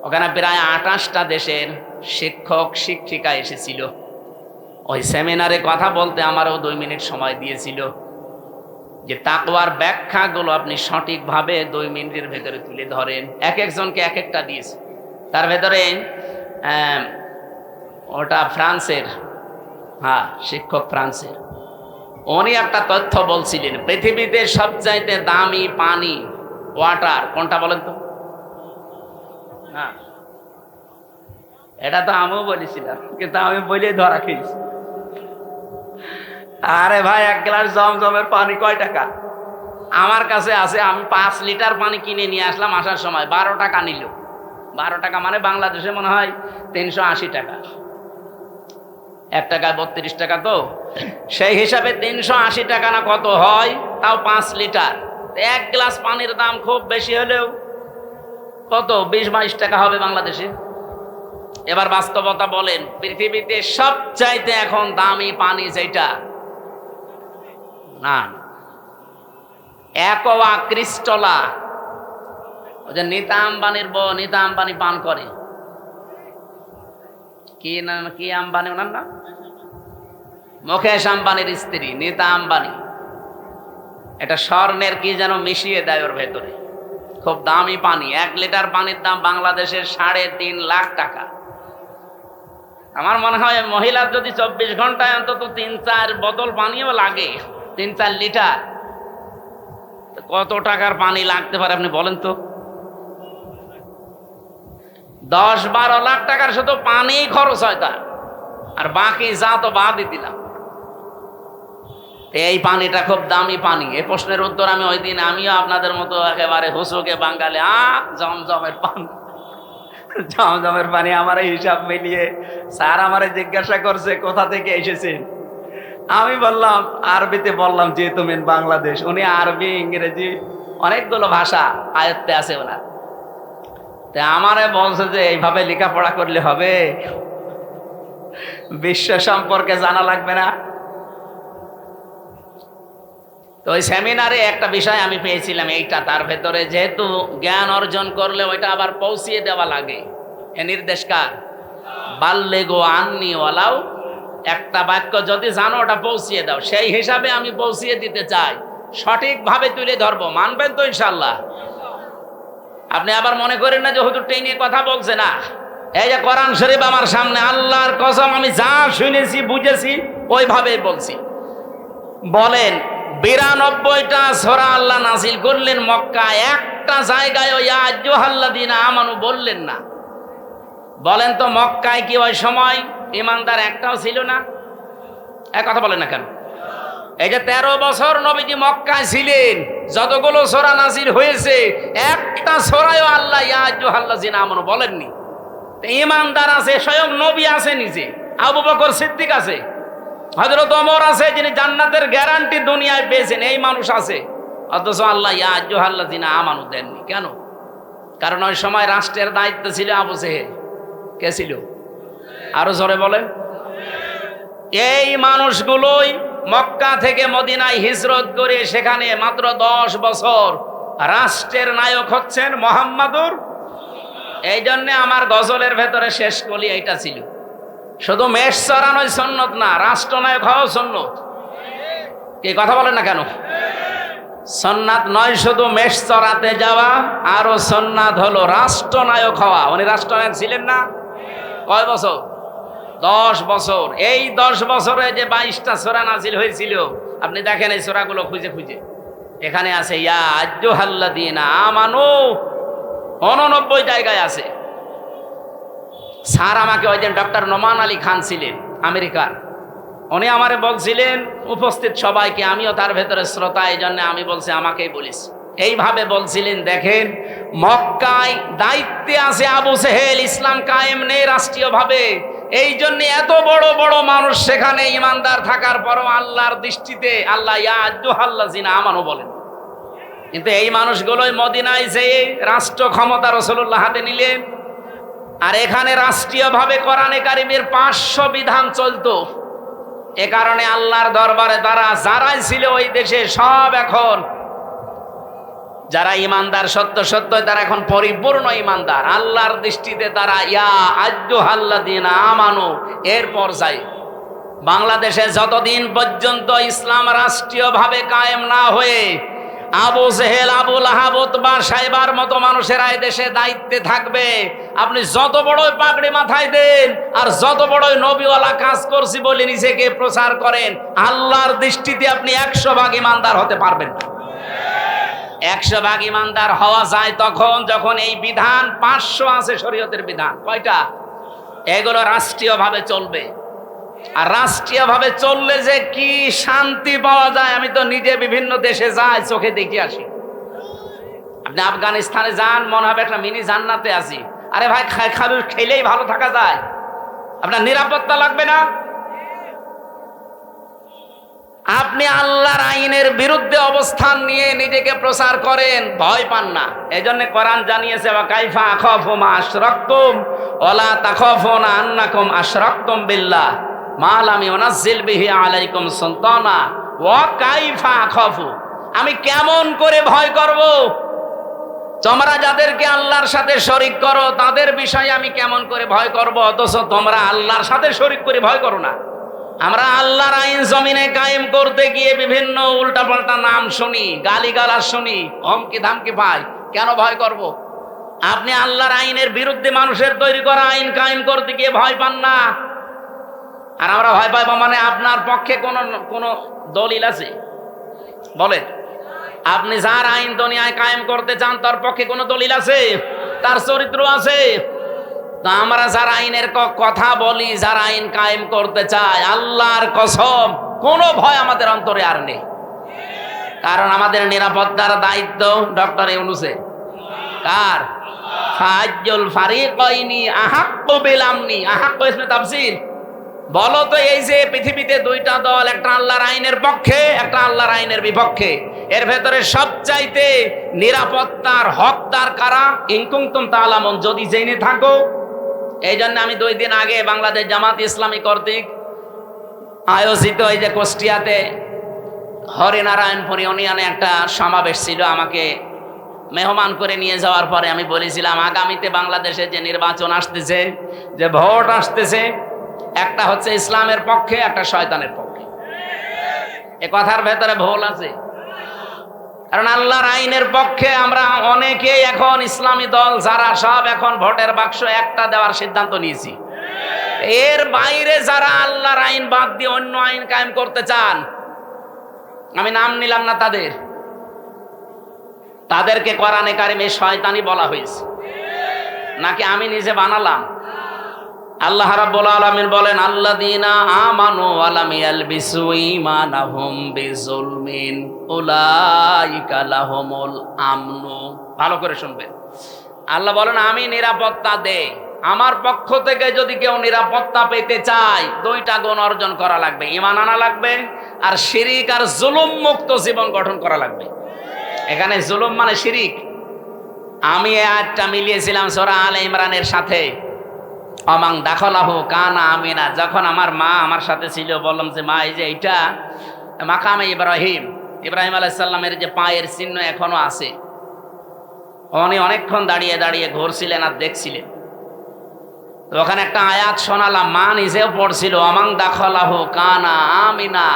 [SPEAKER 1] ওখানে প্রায় 28টা দেশের শিক্ষক শিক্ষিকা এসেছিল। ওই সেমিনারে কথা বলতে আমারও 2 মিনিট সময় দিয়েছিল, যে তাকওয়ার ব্যাখ্যাগুলো আপনি সঠিকভাবে 2 মিনিটের ভেতরে তুলে ধরেন। এক একজনকে এক একটা দিয়েছে। তার ভেতরে ওটা ফ্রান্সের, হ্যাঁ শিক্ষক ফ্রান্সের, উনি একটা তথ্য বলছিলেন, পৃথিবীতে সবচাইতে দামি পানি, ওয়াটার কোনটা বলেন তো? হ্যাঁ, এটা তো আমিও বলেছিলাম, কিন্তু আমি বলে ধরা খেয়েছি। আরে ভাই, 1 গ্লাস জমজমের পানি কয় টাকা? আমার কাছে আছে, আমি 5 লিটার পানি কিনে নিয়ে আসলাম, আসার সময় 12 টাকা নিল। 12 টাকা মানে বাংলাদেশে মনে হয় 380 টাকা। 1 টাকায় 32 টাকা, তো সেই হিসাবে 380 টাকা না কত হয়, তাও 5 লিটার। 1 গ্লাস পানির দাম খুব বেশি হলেও কত, 20-22 টাকা হবে বাংলাদেশে। এবার বাস্তবতা বলেন, পৃথিবীতে সবচাইতে এখন দামি পানি যেটা, না অ্যাকোয়া ক্রিস্টালা, ওই যে নীতা আম্বানির বউ, নীতা আম্বানি পান করে, কি নাম, কি আম্বানি ওনার নাম? মুকেশ আম্বানির স্ত্রী নীতা আম্বানি। এটা স্বর্ণের কি যেন মিশিয়ে দেয় ওর ভেতরে, খুব দামি পানি। 1 লিটার পানির দাম বাংলাদেশের 3.5 লাখ টাকা। আমার মনে হয় মহিলার যদি 24 ঘন্টায় অন্তত 3-4 বোতল পানিও লাগে, 3-4 লিটার, কত টাকার পানি লাগতে পারে আপনি বলেন তো? 10-12 লাখ টাকার শুধু পানি খরচ হয় তার, আর বাকি যা তো বাদই দিলাম। এই পানিটা খুব দামি পানি। এই প্রশ্নের উত্তর আমি ওই দিন, আমিও আপনাদের মতো একেবারে হুসুকে বাঙালি, জমজমের পানি, জমজমের পানি। আমার হিসাব মিলিয়ে স্যার আমারে জিজ্ঞাসা করছে কোথা থেকে এসেছেন। আমি বললাম, আরবিতে বললাম, যেহেতু মেন বাংলাদেশ। উনি আরবি, ইংরেজি অনেকগুলো ভাষা আয়ত্তে আছে ওনার। তা আমারে বলছে যে এইভাবে লেখাপড়া করলে হবে, বিশ্ব সম্পর্কে জানা লাগবে না? তো ওই সেমিনারে একটা বিষয় আমি পেয়েছিলাম এইটা, তার ভেতরে যেহেতু জ্ঞান অর্জন করলে ওইটা আবার পৌঁছিয়ে দেওয়া লাগে। এ নির্দেশ কার? বাল্লেগো আন্নি ওয়ালাও, একটা বাক্য যদি জানো ওটা পৌঁছিয়ে দাও। সেই হিসাবে আমি পৌঁছিয়ে দিতে চাই, সঠিকভাবে তুলে ধরবো। মানবেন তো ইনশাল্লাহ? আপনি আবার মনে করেন না যে হুজুর টেনে কথা বলছে না। এই যে কোরআন শরীফ আমার সামনে, আল্লাহর কসম আমি যা শুনেছি বুঝেছি ওইভাবেই বলছি। বলেন 92টা সূরা আল্লাহ নাজিল করলেন মক্কায়, একটা জায়গায় ওই ইয়া আইয়ুহাল্লাযীনা আমানু বললেন না। বলেন তো মক্কায় কি ওই সময় ইমানদার একটাও ছিল না? এক কথা বলেন না কেন? এই যে 13 বছর নবীজি মক্কায় ছিলেন, যতগুলো সূরা নাজিল হয়েছে একটা সূরায়ও আল্লাহ ইয়া আইয়ুহাল্লাযীনা আমানু বলেননি। ইমানদার আছে, স্বয়ং নবী আছে নিজে, আবু বকর সিদ্দিক আছে, হযরত ওমর আছে, যিনি জান্নাতের গ্যারান্টি দুনিয়ায় পেয়েছেন, এই মানুষ আছে, অথচ আল্লাহ ইয়া আইয়ুহাল্লাযীনা আমানু দেননি। কেন? কারণ ওই সময় রাষ্ট্রের দায়িত্ব ছিল আবু জেহেল। কে ছিল? আরো জোরে বলেন। এই মানুষগুলোই মক্কা থেকে মদিনায় হিজরত করে সেখানে মাত্র 10 বছর রাষ্ট্রের নায়ক হচ্ছেন মুহাম্মাদুর। এই জন্য আমার গজলের ভেতরে শেষ কলি এইটা ছিল, শুধু মেষ চড়ানোই সুন্নত না, রাষ্ট্রনায়ক হওয়াও সুন্নত। কি কথা বলেন না কেন? সুন্নাত নয় শুধু মেষ চড়াতে যাওয়া, আরো সুন্নাত হলো রাষ্ট্রনায়ক হওয়া। উনি রাষ্ট্রনায়ক ছিলেন না? কয় বছর? 10 বছর। এই 10 বছরে যে 22টা সূরা নাজিল হয়েছিল, আপনি দেখেন এই সূরাগুলো খুঁজে খুঁজে। এখানে আছে ইয়া আইয়ুহাল্লাযীনা আমানু, 89 জায়গায় আছে। স্যার আমাকে ওই দিন ডক্টর নোমান আলী খান ছিলেন আমেরিকার, উনি আমারে বলছিলেন উপস্থিত সবাইকে, আমিও তার ভেতরে শ্রোতা, এই জন্য আমি বলছি আমাকেই বলিস। এইভাবে বলছিলেন, দেখেন মক্কায় দায়িত্বে আছে আবু জেহেল, ইসলাম কায়েম নেই রাষ্ট্রীয়ভাবে। এই জন্য এত বড় বড় মানুষ সেখানে ইমানদার থাকার পরও আল্লাহর দৃষ্টিতে আল্লাহ ইয়া আইয়ুহাল্লাযীনা আমানু বলেন। কিন্তু এই মানুষগুলোই মদিনায় যেয়ে রাষ্ট্র ক্ষমতা রাসূলুল্লাহ হাতে নিলেন, আর এখানে রাষ্ট্রীয়ভাবে কোরআনে কারিমের 500 বিধান চলতো। এ কারণে আল্লাহর দরবারে তারা যারাই ছিল ওই দেশে সব এখন যারা ইমানদার সত্য সত্য, তারা এখন পরিপূর্ণ ইমানদার। আল্লাহর দৃষ্টিতে তারা ইয়া আইয়ুহাল্লাযীনা আমানু এর পর্যায়ে। বাংলাদেশে যতদিন পর্যন্ত ইসলাম রাষ্ট্রীয়ভাবে কায়েম না হয়ে আবু জেহেল, আবু লাহাব, উতবা, সাইবার মতো মানুষেরা এই দেশে দায়িত্বে থাকবে, আপনি যত বড়ই পাগড়ি মাথায় দেন আর যত বড়ই নবীওয়ালা কাজ করছি বলে নিজেকে প্রচার করেন, আল্লাহর দৃষ্টিতে আপনি 100 ভাগ ইমানদার হতে পারবেন না। 100 ভাগ ইমানদার হওয়া যায় তখন যখন এই বিধান 500 আছে শরীয়তের বিধান। কয়টা? এগুলো রাষ্ট্রীয়ভাবে চলবে। আর রাষ্ট্রীয়ভাবে চললে যে কি শান্তি পাওয়া যায়, আমি তো নিজে বিভিন্ন দেশে যাই, চোখে দেখে আসি। আপনি আফগানিস্তানে যান, মনে হবে একটা মিনি জান্নাতে আছি। আরে ভাই, খালি খেলেই ভালো থাকা যায়? আপনার নিরাপত্তা লাগবে না? আপনি আল্লাহর আইনের বিরুদ্ধে অবস্থান নিয়ে নিজেকে প্রচার করেন, ভয় পান না। এজন্য কোরআন জানিয়েছে ওয়া কাইফা আখাফু মা আশরাকতুম ওয়ালা তাখাফুনা আন্নাকুম আশরাকতুম বিল্লাহ মা লাম ইউনাজ্জিল বিহি আলাইকুম সুলতানা ওয়া কাইফা আখাফু। আমি কেমন করে ভয় করব? তোমরা যাদেরকে আল্লাহর সাথে শরীক করো তাদের বিষয়ে আমি কেমন করে ভয় করব, অথচ তোমরা আল্লাহর সাথে শরীক করে ভয় করো না। আমরা আল্লাহর আইন জমিনে কায়েম করতে গিয়ে বিভিন্ন উল্টাপাল্টা নাম শুনি, গালিগালাজ শুনি, হুমকি ধামকি পাই, কেন ভয় করব? আপনি আল্লাহর আইনের বিরুদ্ধে মানুষের তৈরি করা আইন কায়েম করতে গিয়ে ভয় পান না। আর আমরা ভয় পাইব মানে আপনার পক্ষে কোনো দলিল আছে? বলে, আপনি যার আইন দুনিয়ায় কায়েম করতে চান তার পক্ষে কোনো দলিল আছে? তার চরিত্র আছে? তা আমরা যার আইনের কথা বলি, যার আইন কায়েম করতে চাই, আল্লাহর কসম কোনো ভয় আমাদের অন্তরে আর নেই। কারণ আমাদের নিরাপত্তার দায়িত্ব ডক্টর ইউনূসের। কার? ফাজ্জুল ফারিকাইনি আহাক্কু বিল আমনি। আহাক্কু ইসমে তাফসীর। বলো তো, এই যে পৃথিবীতে দুইটা দল, একটা আল্লাহর আইনের পক্ষে, একটা আল্লাহর আইনের বিপক্ষে, এর ভেতরে সবচাইতে নিরাপত্তার হকদার কারা? ইন কুনতুম তা'লামুন, যদি জেনে থাকো। এই জন্য আমি 2 দিন আগে বাংলাদেশ জামাত ইসলামী কর্তৃক আয়োজিত এই যে কুষ্টিয়াতে হরিনারায়ণপুর ইউনিয়নে একটা সমাবেশ ছিল, আমাকে মেহমান করে নিয়ে যাওয়ার পরে আমি বলেছিলাম আগামীতে বাংলাদেশে যে নির্বাচন আসতেছে, যে ভোট আসতেছে, একটা হচ্ছে ইসলামের পক্ষে, একটা শয়তানের পক্ষে। এ কথার ভেতরে ভুল আছে। কারণ আল্লাহর আইনের পক্ষে আমরা অনেকেই এখন ইসলামী দল যারা সব এখন ভোটের বাক্স একটা দেওয়ার সিদ্ধান্ত নিয়েছি। এর বাইরে যারা আল্লাহর আইন বাদ দিয়ে অন্য আইন কায়েম করতে চান, আমি নাম নিলাম না তাদেরকে কোরআনে কারিমে শয়তানি বলা হয়েছে, নাকি আমি নিজে বানালাম? আল্লাহ রাব্বুল আলামিন বলেন, আল্লাযীনা আমানু ওয়া লাম ইয়ালবিসু ঈমানাহুম বিযুলমিন উলাইকা লাহুমুল আমনু। ভালো করে শুনবেন। আল্লাহ বলেন, আমি নিরাপত্তা দেই। আমার পক্ষ থেকে যদি কেউ নিরাপত্তা পেতে চায়, 2টা গুণ অর্জন করা লাগবে। ঈমান আনা লাগবে, আর শিরিক আর জুলুম মুক্ত জীবন গঠন করা লাগবে। এখানে জুলুম মানে শিরিক। আমি এই আয়াতটা মিলিয়েছিলাম সূরা আলে ইমরানের সাথে, অমাং দাখলাহু কানা আমিনা। যখন আমার মা আমার সাথে ছিল, বললাম যে মা, এই যে এইটা মাকামে ইব্রাহিম, ইব্রাহিম আলাইহিস সালামের যে পায়ের চিহ্ন এখনো আছে। উনি অনেকক্ষণ দাঁড়িয়ে দাঁড়িয়ে ঘুরছিলেন আর দেখছিলেন। তো ওখানে একটা আয়াত শোনালাম, মা নিজেও পড়ছিল, অমাং দাখলাহু কানা আমিনা,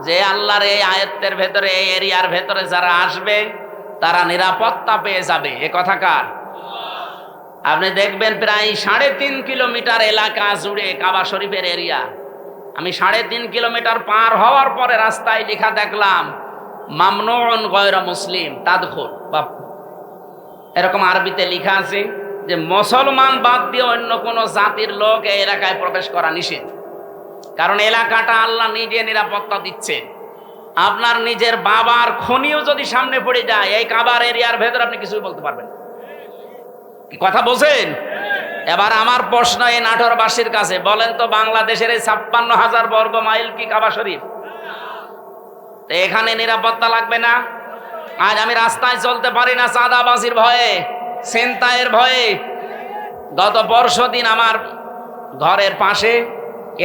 [SPEAKER 1] যে আল্লাহর এই আয়াতের ভেতরে, এই এরিয়ার ভেতরে যারা আসবে তারা নিরাপত্তা পেয়ে যাবে। এ কথা কার? আপনি দেখবেন প্রায় 3.5 কিলোমিটার এলাকা জুড়ে কাবা শরীফের এরিয়া। আমি 3.5 কিলোমিটার পার হওয়ার পরে রাস্তায় লেখা দেখলাম, মামনুউন গয়রা মুসলিম তাদখুল, এরকম আরবিতে লেখা আছে যে মুসলমান বাদ দিয়ে অন্য কোন জাতির লোক এই এলাকায় প্রবেশ করা নিষেধ। কারণ এলাকাটা আল্লাহ নিজে নিরাপত্তা দিচ্ছে। আপনার নিজের বাবার খনিও যদি সামনে পড়ে যায়, এই কাবার এরিয়ার ভেতর আপনি কিছুই বলতে পারবেন। কি কথা বলছেন? এবার আমার প্রশ্ন এই নাটোরবাসীর কাছে, বলেন তো বাংলাদেশের এই 56,000 বর্গ মাইল কি কাবা শরীফ? তো এখানে নিরাপত্তা লাগবে না? আজ আমি রাস্তায় চলতে পারি না চাঁদাবাজির ভয়ে, ছিনতাইয়ের ভয়ে। গত পরশুদিন আমার ঘরের পাশে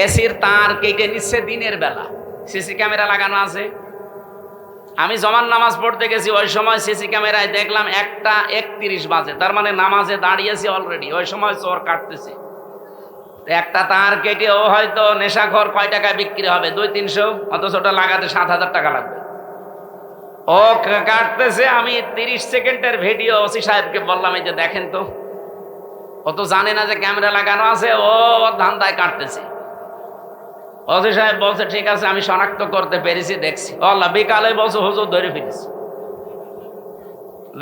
[SPEAKER 1] এসির তার কেটে নিচ্ছে দিনের বেলা, সিসি ক্যামেরা লাগানো আছে। আমি জমান নামাজ পড়তে গেছি, ওই সময় সিসি ক্যামেরায় দেখলাম 1:31 বাজে, তার মানে নামাজে দাঁড়িয়েছি অলরেডি। ওই সময় চোর কাটতেছে, একটা তার কেটে ও হয়তো নেশাখোর কয় টাকায় বিক্রি হবে, 200-300, অথচ ওটা লাগাতে 7,000 টাকা লাগবে। ও কাটতেছে, আমি 30 সেকেন্ডের ভিডিও ওসি সাহেবকে বললাম, এই যে দেখেন তো। ও তো জানে না যে ক্যামেরা লাগানো আছে, ও ধান্দায় কাটতেছে। ওসি সাহেব বলছে ঠিক আছে, আমি শনাক্ত করতে পেরেছি, দেখছি। আল্লাহ, বিকালে বলছে হুজুর ধরে ফিরেছি।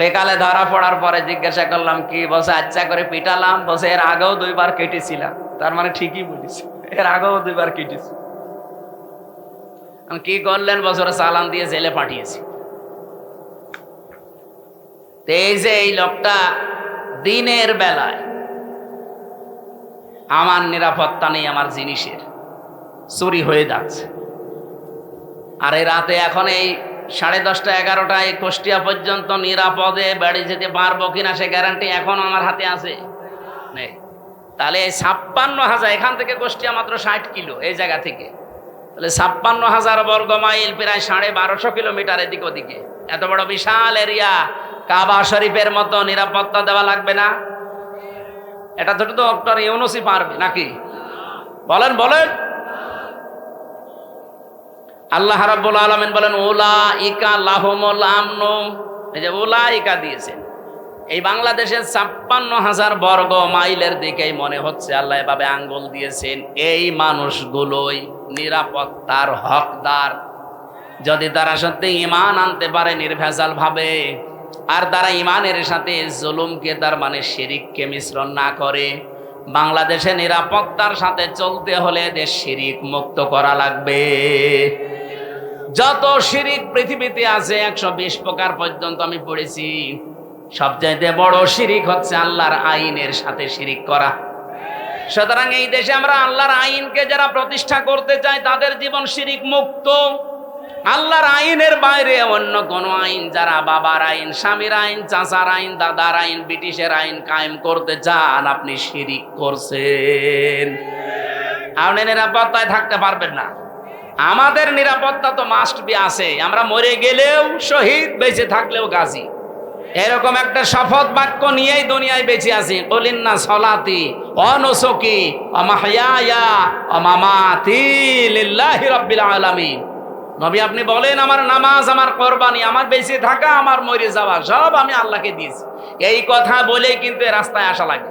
[SPEAKER 1] বিকালে ধরা পড়ার পরে জিজ্ঞাসা করলাম কি, বলছে আচ্ছা করে পিটালাম। বলছে এর আগেও 2 বার কেটেছিলাম। তার মানে ঠিকই বলেছি, এর আগেও 2 বার কেটেছি। কি করলেন? বছরে চালান দিয়ে জেলে পাঠিয়েছি। এই যে এই লোকটা দিনের বেলায়, আমার নিরাপত্তা নেই, আমার জিনিসের চুরি হয়ে যাচ্ছে। আর এই রাতে এখন এই 10:30 11টায় কুষ্টিয়া পর্যন্ত নিরাপদে বাড়ি যেতে পারবো কিনা সে গ্যারান্টি এখন আমার হাতে আছে নেই। তাহলে এই 56,000, এখান থেকে কুষ্টিয়া মাত্র 60 কিলো এই জায়গা থেকে, তাহলে 56,000 বর্গ মাইল, প্রায় 1250 কিলোমিটার এদিক ওদিকে, এত বড় বিশাল এরিয়া, কাবা শরীফের মতো নিরাপত্তা দেওয়া লাগবে না? এটা তো ডক্টর ইউনূসই পারবে নাকি? বলেন বলেন। আল্লাহ রাব্বুল আলামিন বলেন উলাইকা লাহুমুল আমনু, এই যে উলাইকা দিয়েছেন। এই বাংলাদেশের 56,000 বর্গ মাইলের দিকেই মনে হচ্ছে আল্লাহ এভাবে আঙ্গুল দিয়েছেন। এই মানুষগুলোই নিরাপত্তার হকদার, যদি তারা সত্যি ঈমান আনতে পারে নির্ভেজাল ভাবে, আর তারা ঈমানের সাথে জুলুমকে, তার মানে শিরিককে মিশ্রণ না করে। বাংলাদেশে নিরাপত্তার সাথে চলতে হলে দেশ শিরিক মুক্ত করা লাগবে। যত শিরিক পৃথিবীতে আছে 120 প্রকার পর্যন্ত আমি পড়েছি, সবচাইতে বড় শিরিক হচ্ছে আল্লাহর আইনের সাথে শিরিক করা। সুতরাং এই দেশে আমরা আল্লাহর আইনকে যারা প্রতিষ্ঠা করতে চাই, তাদের জীবন শিরিক মুক্ত। আল্লাহর আইনের বাইরে অন্য কোন আইন, যারা বাবার আইন, স্বামীর আইন, চাচার আইন, দাদার আইন, ব্রিটিশের আইন কায়েম করতে চান, আপনি শিরিক করছেন। আপনি নিরাপত্তায় থাকতে পারবেন না। আমাদের নিরাপত্তা তো মাস্ট বি আছে। আমরা মরে গেলেও শহীদ, বেঁচে থাকলেও গাজী, এরকম একটা শপথ বাক্য নিয়েই দুনিয়ায় বেঁচে আছি। কুলিন্না সলাতি ওয়া নুসুকি ওয়া মাহইয়ায়া ওয়া মামাতি লিল্লাহি রাব্বিল আলামিন। নবী আপনি বলেন, আমার নামাজ, আমার কোরবানি, আমার বেঁচে থাকা, আমার মরে যাওয়া, সব আমি আল্লাহকে দিয়েছি। এই কথা বলেই কিন্তু রাস্তায় আসা লাগে।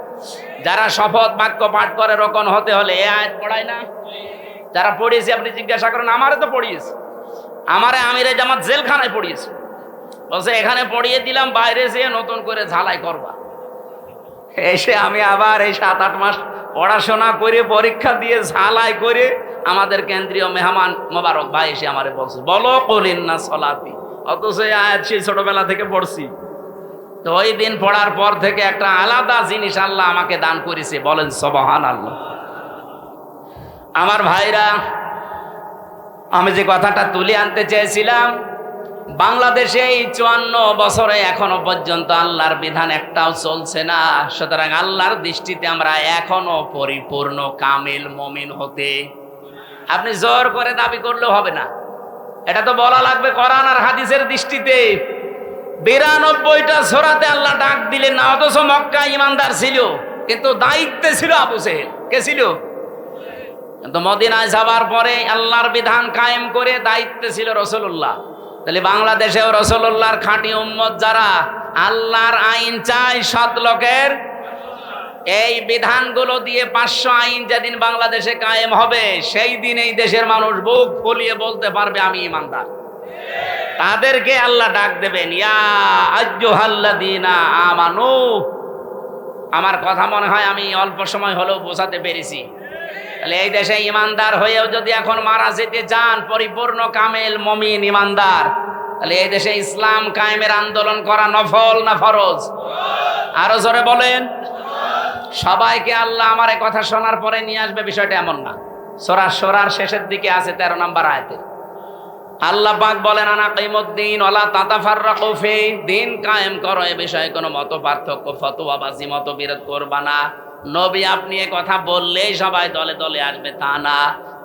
[SPEAKER 1] যারা শপথ বাক্য পাঠ করে রোকন হতে হলে এ আয়াত পড়ায় না? যারা পড়িয়েছে আপনি জিজ্ঞাসা করেন, আমারে তো পড়িয়েছে, আমারে আমিরে জামাত জেলখানায় পড়িয়েছে। বলছে এখানে পড়িয়ে দিলাম, বাইরে যেয়ে নতুন করে ঝালাই করবা। এসে আমি আবার এই 7-8 মাস পড়াশোনা করে, পরীক্ষা দিয়ে, ঝালাই করে, আমাদের কেন্দ্রীয় মেহমান মোবারক ভাই এসে আমারে বলছে, বলো কুলিন্না সলাতি। অথচ এই আয়াত সেই ছোটবেলা থেকে পড়ছি। তো ওই দিন পড়ার পর থেকে একটা আলাদা জিনিস আল্লাহ আমাকে দান করেছে। বলেন সুবহানাল্লাহ। আমার ভাইরা, আমি যে কথাটা তুলে আনতে চেয়েছিলাম, বাংলাদেশে এই 54 বছরে এখনো পর্যন্ত আল্লাহর বিধান একটাও চলছে না। সুতরাং আল্লাহর দৃষ্টিতে আমরা এখনো পরিপূর্ণ কামিল মুমিন হতে, আপনি জোর করে দাবি করলেও হবে না। এটা তো বলা লাগবে কোরআন আর হাদিসের দৃষ্টিতে। 92টা সূরাতে আল্লাহ ডাক দিলেন না, অথচ মক্কা ইমানদার ছিল, কিন্তু দায়িত্বে ছিল আবু জেহেল। কে ছিল? কিন্তু মদিনায় যাবার পরে আল্লাহর বিধান কায়েম করে দায়িত্বে ছিল রাসূলুল্লাহ। তাহলে বাংলাদেশেও রাসূলুল্লাহর খাঁটি উম্মত যারা আল্লাহর আইন চায় সৎ লোকের, এই বিধানগুলো দিয়ে 500 আইন যেদিন বাংলাদেশে কায়েম হবে, সেই দিন এই দেশের মানুষ বুক ফুলিয়ে বলতে পারবে আমি ইমানদার। তাদেরকে আল্লাহ ডাক দেবেন, ইয়া আইয়ুহাল্লাযীনা আমানু। আমার কথা মনে হয় আমি অল্প সময় হলেও বোঝাতে পেরেছি। তাহলে এই দেশে ইমানদার হয়েও যদি এখন মারা যেতে চান পরিপূর্ণ কামেল মুমিন ইমানদার, তাহলে এই দেশে ইসলাম কায়েমের আন্দোলন করা নফল না ফরজ? আরো জোরে বলেন। সবাইকে আল্লাহ আমার এই কথা শোনার পরে নিয়ে আসবে, বিষয়টা এমন না। সূরা শুরার শেষের দিকে আছে 13 নম্বর আয়াতে আল্লাহ পাক বলেন, আনা কিমুদ্দিন ওয়ালা তাতাফাররাকু ফি, দিন কায়েম করো, এ বিষয়ে কোনো মত পার্থক্য ফতোয়াবাজি মতবিরোধ করবা না। নবী আপনি এ কথা বললেই সবাই দলে দলে আসবে তা না।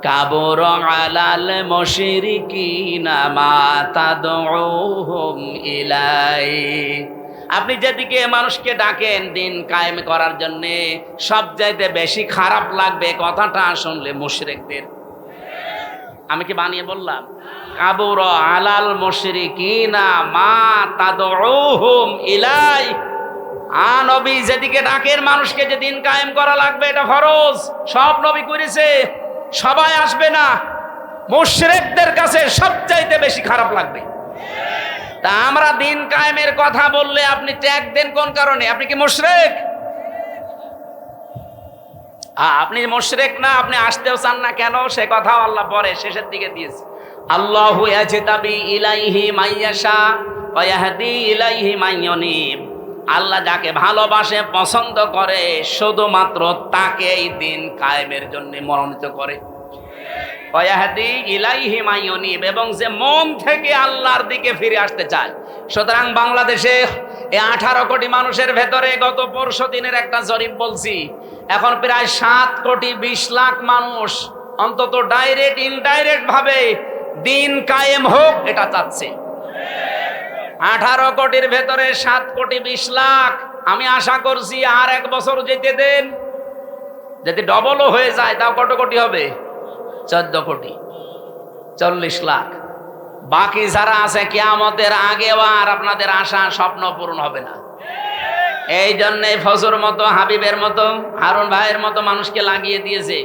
[SPEAKER 1] কাবুর আলাল মুশরিকিনা মা তাদউহুম ইলাই, আপনি যেদিকে মানুষকে ডাকেন দিন কায়েম করার জন্য, সবচাইতে বেশি খারাপ লাগবে কথাটা শুনলে মুশরিকদের। আমি কি বানিয়ে বললাম? কাবুর আলাল মুশরিকিনা মা তাদউহুম ইলাই, নবী যেদিকে ডাকেন মানুষকে যে দিন কায়েম করা লাগবে, এটা ফরজ, সব নবী করেছে, সবাই আসবে না। মুশরিকদের কাছে সবচাইতে বেশি খারাপ লাগবে। তা আমরা দিন কায়েমের কথা বললে আপনি ট্যাগ দেন কোন কারণে? আপনি কি মুশরিক? আপনি মুশরিক না, আপনি আসতেও চান না কেন সে কথাও আল্লাহ পরে শেষের দিকে দিয়েছে। আল্লাহু ইয়াজতাবি ইলাইহি মাইয়াশা ওয়া ইয়াহদি ইলাইহি মাইয়ুনিব, আল্লাহ যাকে ভালোবাসে পছন্দ করে শুধুমাত্র তাকেই দিন কায়েমের জন্য মনোনীত করে। ওয়া ইয়াহদি ইলাইহি মাইয়ুনিব, এবং যে মন থেকে আল্লাহর দিকে ফিরে আসতে চায়। সুতরাং বাংলাদেশে এই 18 কোটি মানুষের ভেতরে গত পরশু দিনের একটা জরিপ বলছি, এখন প্রায় 7 কোটি 20 লাখ মানুষ অন্তত ডাইরেক্ট ইনডাইরেক্ট ভাবে দিন কায়েম হোক এটা চাচ্ছে। 18 কোটির ভেতরে 7 কোটি 20 লাখ। আমি আশা করছি আর 1 বছর যেতে দেন, যদি ডবলও হয়ে যায় তাও কত কোটি হবে? 14 কোটি, 40 লাখ। বাকি যারা আছে কিয়ামতের আগেও আর আপনাদের আশা স্বপ্ন পূরণ হবে না। এই জন্যে ফজর মতো, হাবিবের মতো, হারুন ভাইয়ের মতো মানুষকে লাগিয়ে দিয়েছে।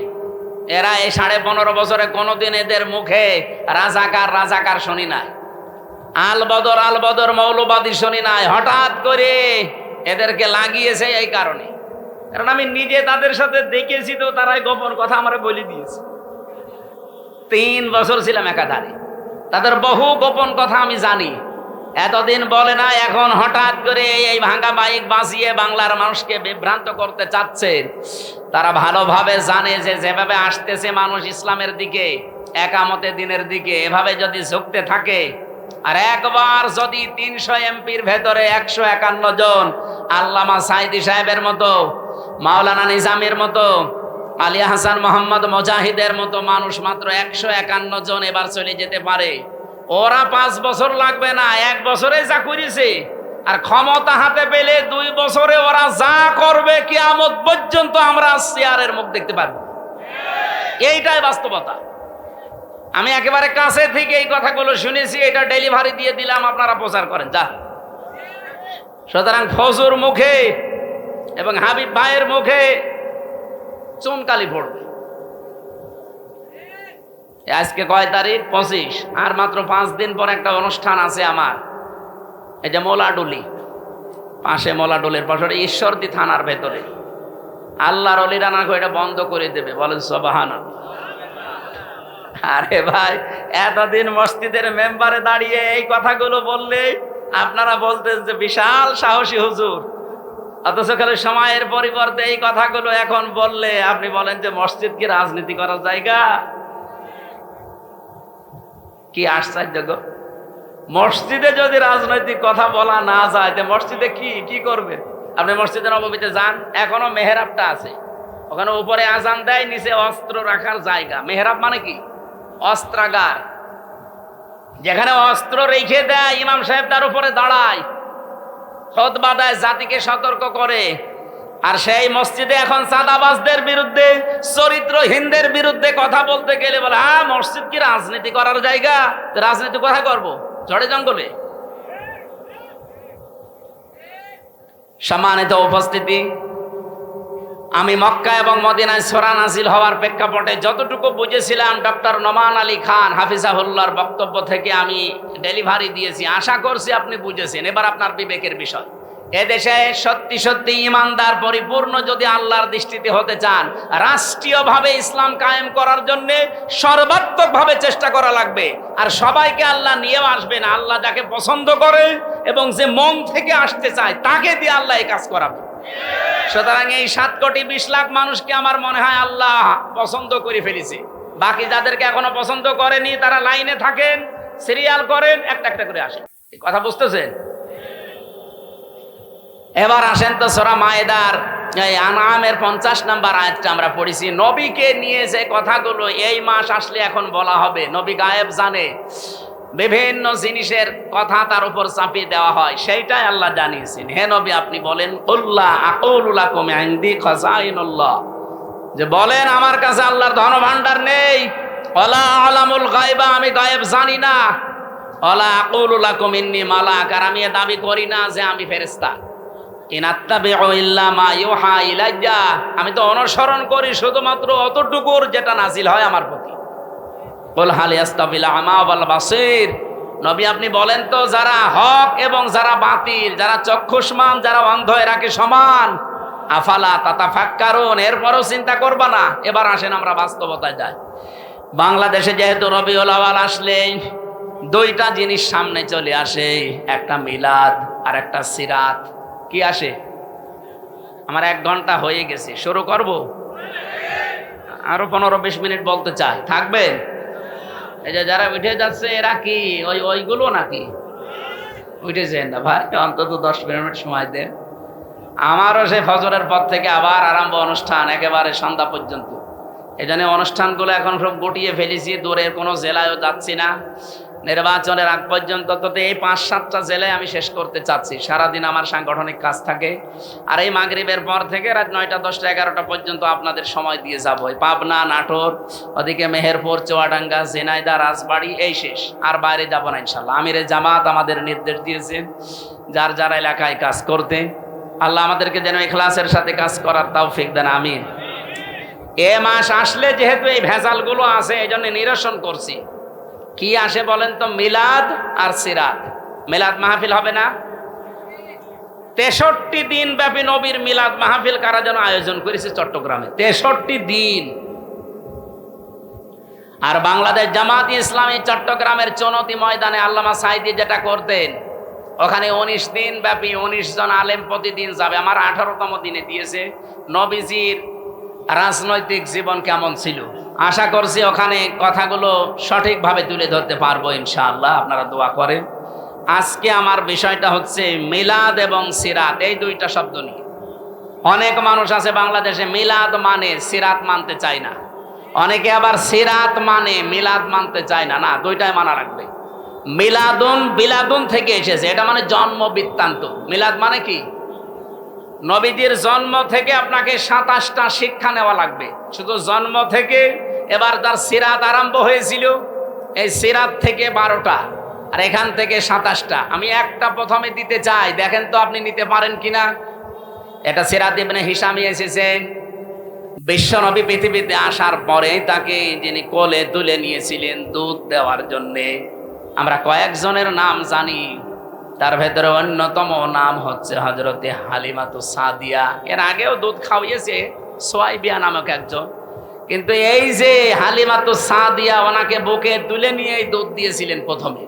[SPEAKER 1] এরা এই 15.5 বছরে কোনোদিন এদের মুখে রাজাকার রাজাকার শুনি নাই, আল বদর মৌলবাদী শুনি নাই। হঠাৎ করে এদেরকে লাগিয়েছে এই কারণে, কারণ আমি নিজে তাদের সাথে দেখেছি, তো তারাই গোপন কথা আমারে বলে দিয়েছে। 3 বছর ছিলাম একাধারে, তাদের বহু গোপন কথা আমি জানি। এতদিন বলে না, এখন হঠাৎ করে এই ভাঙা বাইক বাঁচিয়ে বাংলার মানুষকে বিভ্রান্ত করতে চাচ্ছেন। তারা ভালোভাবে জানে যে যেভাবে আসতেছে মানুষ ইসলামের দিকে, একামতে দিনের দিকে, এভাবে যদি ঝুঁকতে থাকে, আর একবার যদি 300 এমপির ভেতরে 151 জন আল্লামা সাইদি সাহেবের মতো, মাওলানা নিজামের মতো, আলী হাসান মোহাম্মদ মুজাহিদের মতো মানুষ মাত্র 151 জন এবার চলে যেতে পারে, ওরা 5 বছর লাগবে না, 1 বছরে যা করেছে, আর ক্ষমতা হাতে পেলে 2 বছরে ওরা যা করবে কিয়ামত পর্যন্ত আমরা চেয়ারের মুখ দেখতে পারবো। এইটাই বাস্তবতা। আমি একেবারে কাছে থেকে এই কথাগুলো শুনেছি, এটা ডেলিভারি দিয়ে দিলাম, আপনারা প্রচার করেন যা। সুতরাং ফজর মুখে এবং হাবিব ভাইয়ের মুখে চুনকালি পড়বে। আজকে কয় তারিখ? 25। আর মাত্র 5 দিন পর একটা অনুষ্ঠান আছে আমার, এই যে মোলাডুলি পাশে, মোলাডুলের পাশে ঈশ্বরদী থানার ভেতরে। আল্লাহর ওলিরা না এটা বন্ধ করে দেবে, বলেন সুবহানাল্লাহ। আরে ভাই, এতদিন মসজিদের মেম্বারে দাঁড়িয়ে এই কথাগুলো বললে আপনারা বলতেন যে বিশাল সাহসী হুজুর, অথচ খালি সময়ের পরিবর্তে এই কথাগুলো এখন বললে আপনি বলেন যে মসজিদ কি রাজনীতি করার জায়গা? কি আশ্চর্য! মসজিদে যদি রাজনৈতিক কথা বলা না যায়, তো মসজিদে কি করবে? আপনি মসজিদে নববীতে যান, এখনো মেহরাবটা আছে, ওখানে উপরে আজান দেয়, নিচে অস্ত্র রাখার জায়গা। মেহরাব মানে কি? অস্ত্রাগার, যেখানে অস্ত্র রেখে দেয়, ইমাম সাহেব তার উপরে দাঁড়ায়, খুতবা দেয়, জাতিকে সতর্ক করে। আর সেই মসজিদে এখন চাঁদাবাজদের বিরুদ্ধে, চরিত্রহীনদের বিরুদ্ধে কথা বলতে গেলে বলে, হ্যাঁ মসজিদ কি রাজনীতি করার জায়গা? তো রাজনীতি কোথায় করবো? ঝড়ে জঙ্গলে। সম্মানিত উপস্থিতি, আমি মক্কা এবং মদিনায় সূরা নাযিল হওয়ার প্রেক্ষাপটে যতটুকু বুঝেছিলাম ডক্টর নোমান আলী খান হাফিজাহুল্লাহর বক্তব্য থেকে আমি ডেলিভারি দিয়েছি। আশা করছি আপনি বুঝেছেন। এবার আপনার বিবেকের বিষয়, এদেশে সত্যি সত্যি ইমানদার পরিপূর্ণ যদি আল্লাহর দৃষ্টিতে হতে চান, রাষ্ট্রীয়ভাবে ইসলাম কায়েম করার জন্য সর্বাত্মকভাবে চেষ্টা করা লাগবে। আর সবাইকে আল্লাহ নিয়েও আসবেন। আল্লাহ যাকে পছন্দ করে এবং যে মন থেকে আসতে চায়, তাকে দিয়ে আল্লাহ এই কাজ করাবে। সুতরাং এই 7,20,00,000 মানুষকে আমার মনে হয় আল্লাহ পছন্দ করে ফেলেছে। বাকি যাদেরকে এখনো পছন্দ করেনি, তারা লাইনে থাকেন, সিরিয়াল করেন, একটা একটা করে আসেন। এই কথা বুঝতেছেন? এবার আসেন তো সূরা মায়েদার এই আনআমের 50 নম্বর আয়াতটা আমরা পড়েছি। নবীকে নিয়ে যে কথাগুলো এই মাস আসলে এখন বলা হবে, নবী গায়েব জানে, বিভিন্ন জিনিসের কথা তার উপর চাপিয়ে দেওয়া হয়, সেইটাই আল্লাহ জানিয়েছেন। হে নবী, আপনি বলেন, কুল্লা আকুলু লাকুম ইনদি খাযাইনুল্লাহ, যে বলেন আমার কাছে আল্লাহর ধনভাণ্ডার নেই। ওয়ালা আলামুল গায়বা, আমি গায়েব জানি না। ওয়ালা আকুলু লাকুম ইন্নী মালাক, আর আমি দাবি করি না যে আমি ফেরেশতা। ইন আত্তাবিউ ইল্লা মা ইউহা ইলাইয়া, আমি তো অনুসরণ করি শুধুমাত্র অতটুকুর যেটা নাজিল হয় আমার প্রতি। কুল হাল ইয়াস্তাবিল আমা ওয়াল বাসীর, নবী আপনি বলেন তো, যারা হক এবং যারা বাতিল, যারা চক্ষুষ্মান, যারা অন্ধ, এরা কি সমান? আফালা তাতাফাক্কারুন, এরপরও চিন্তা করবা না? এবার আসেন আমরা বাস্তবতায় যাই। বাংলাদেশে যেহেতু রবিউল আউয়াল আসলে দুইটা জিনিস সামনে চলে আসে, একটা মিলাদ আর একটা সিরাত। কি আসে? আমার 1 ঘন্টা হয়ে গেছে, শুরু করব? আরো 15-20 মিনিট বলতে চাই, থাকবেন? এই যে যারা উঠে যাচ্ছে, এরা কি ওইগুলো নাকি? উঠেছেন না ভাই, অন্তত 10 মিনিট সময় দেন। আমারও সে ফজরের পর থেকে আবার আরম্ভ অনুষ্ঠান, একেবারে সন্ধ্যা পর্যন্ত। এই জন্য অনুষ্ঠানগুলো এখন সব গুটিয়ে ফেলেছি, দূরের কোনো জেলায়ও যাচ্ছি না। নির্বাচনের আগ পর্যন্ত তো এই 5-7টা জেলায় আমি শেষ করতে চাচ্ছি। সারাদিন আমার সাংগঠনিক কাজ থাকে। আর এই মাগরিবের পর থেকে রাত 9টা, 10টা, 11টা পর্যন্ত আপনাদের সময় দিয়ে যাবো। পাবনা, নাটোর, ওদিকে মেহেরপুর, চুয়াডাঙ্গা, ঝিনাইদহ, রাজবাড়ী, এই শেষ। আর বাইরে যাব না ইনশাল্লাহ। আমিরে জামাত আমাদের নির্দেশ দিয়েছেন যার যার এলাকায় কাজ করতে। আল্লাহ আমাদেরকে যেন ইখলাসের সাথে কাজ করার তৌফিক দেন, আমিন। এ মাস আসলে যেহেতু এই ভেজালগুলো আছে, এই জন্য নিরসন করছি। কি আসে বলেন তো? মিলাদ আর সিরাত। মিলাদ মাহফিল হবে না? 63 দিন ব্যাপী নবীর মিলাদ মাহফিল কারা যেন আয়োজন করেছে চট্টগ্রামে, 63 দিন। আর বাংলাদেশ জামাত ইসলামী চট্টগ্রামের চনতি ময়দানে আল্লামা সাঈদী যেটা করতেন, ওখানে 19 দিন ব্যাপী 19 জন আলেম প্রতিদিন যাবে। আমার 18তম দিনে দিয়েছে নবীজির রাজনৈতিক জীবন কেমন ছিল। আশা করছি ওখানে কথাগুলো সঠিকভাবে তুলে ধরতে পারবো ইনশাআল্লাহ, আপনারা দোয়া করেন। আজকে আমার বিষয়টা হচ্ছে মিলাদ এবং সিরাত, এই দুইটা শব্দ নিয়ে। অনেক মানুষ আছে বাংলাদেশে মিলাদ মানে সিরাত মানতে চায় না, অনেকে আবার সিরাত মানে মিলাদ মানতে চায় না। না, দুইটাই মানা রাখবে। মিলাদুন বিলাদুন থেকে এসেছে, এটা মানে জন্ম বৃত্তান্ত। মিলাদ মানে কি? নবীজির জন্ম থেকে আপনাকে 27টা শিক্ষা নেওয়া লাগবে, শুধু জন্ম থেকে। এবার তার সিরাত আরম্ভ হয়েছিল, এই সিরাত থেকে 12টা, আর এখান থেকে 27টা। আমি একটা প্রথমে দিতে চাই, দেখেন তো আপনি নিতে পারেন কিনা। এটা সিরাত ইবনে হিশামে এসেছে। বিশ্বনবী পৃথিবীতে আসার পরে তাকে যিনি কোলে তুলে নিয়েছিলেন দুধ দেওয়ার জন্যে, আমরা কয়েকজনের নাম জানি, তার ভেতরে অন্যতম নাম হচ্ছে হযরতে হালিমাতু সাদিয়া। এর আগেও দুধ খাওয়িয়েছে সোয়াইবিয়া নামক একজন, কিন্তু এই যে হালিমাতু সাদিয়া, ওনাকে বুকে তুলে নিয়ে এই দুধ দিয়েছিলেন প্রথমে।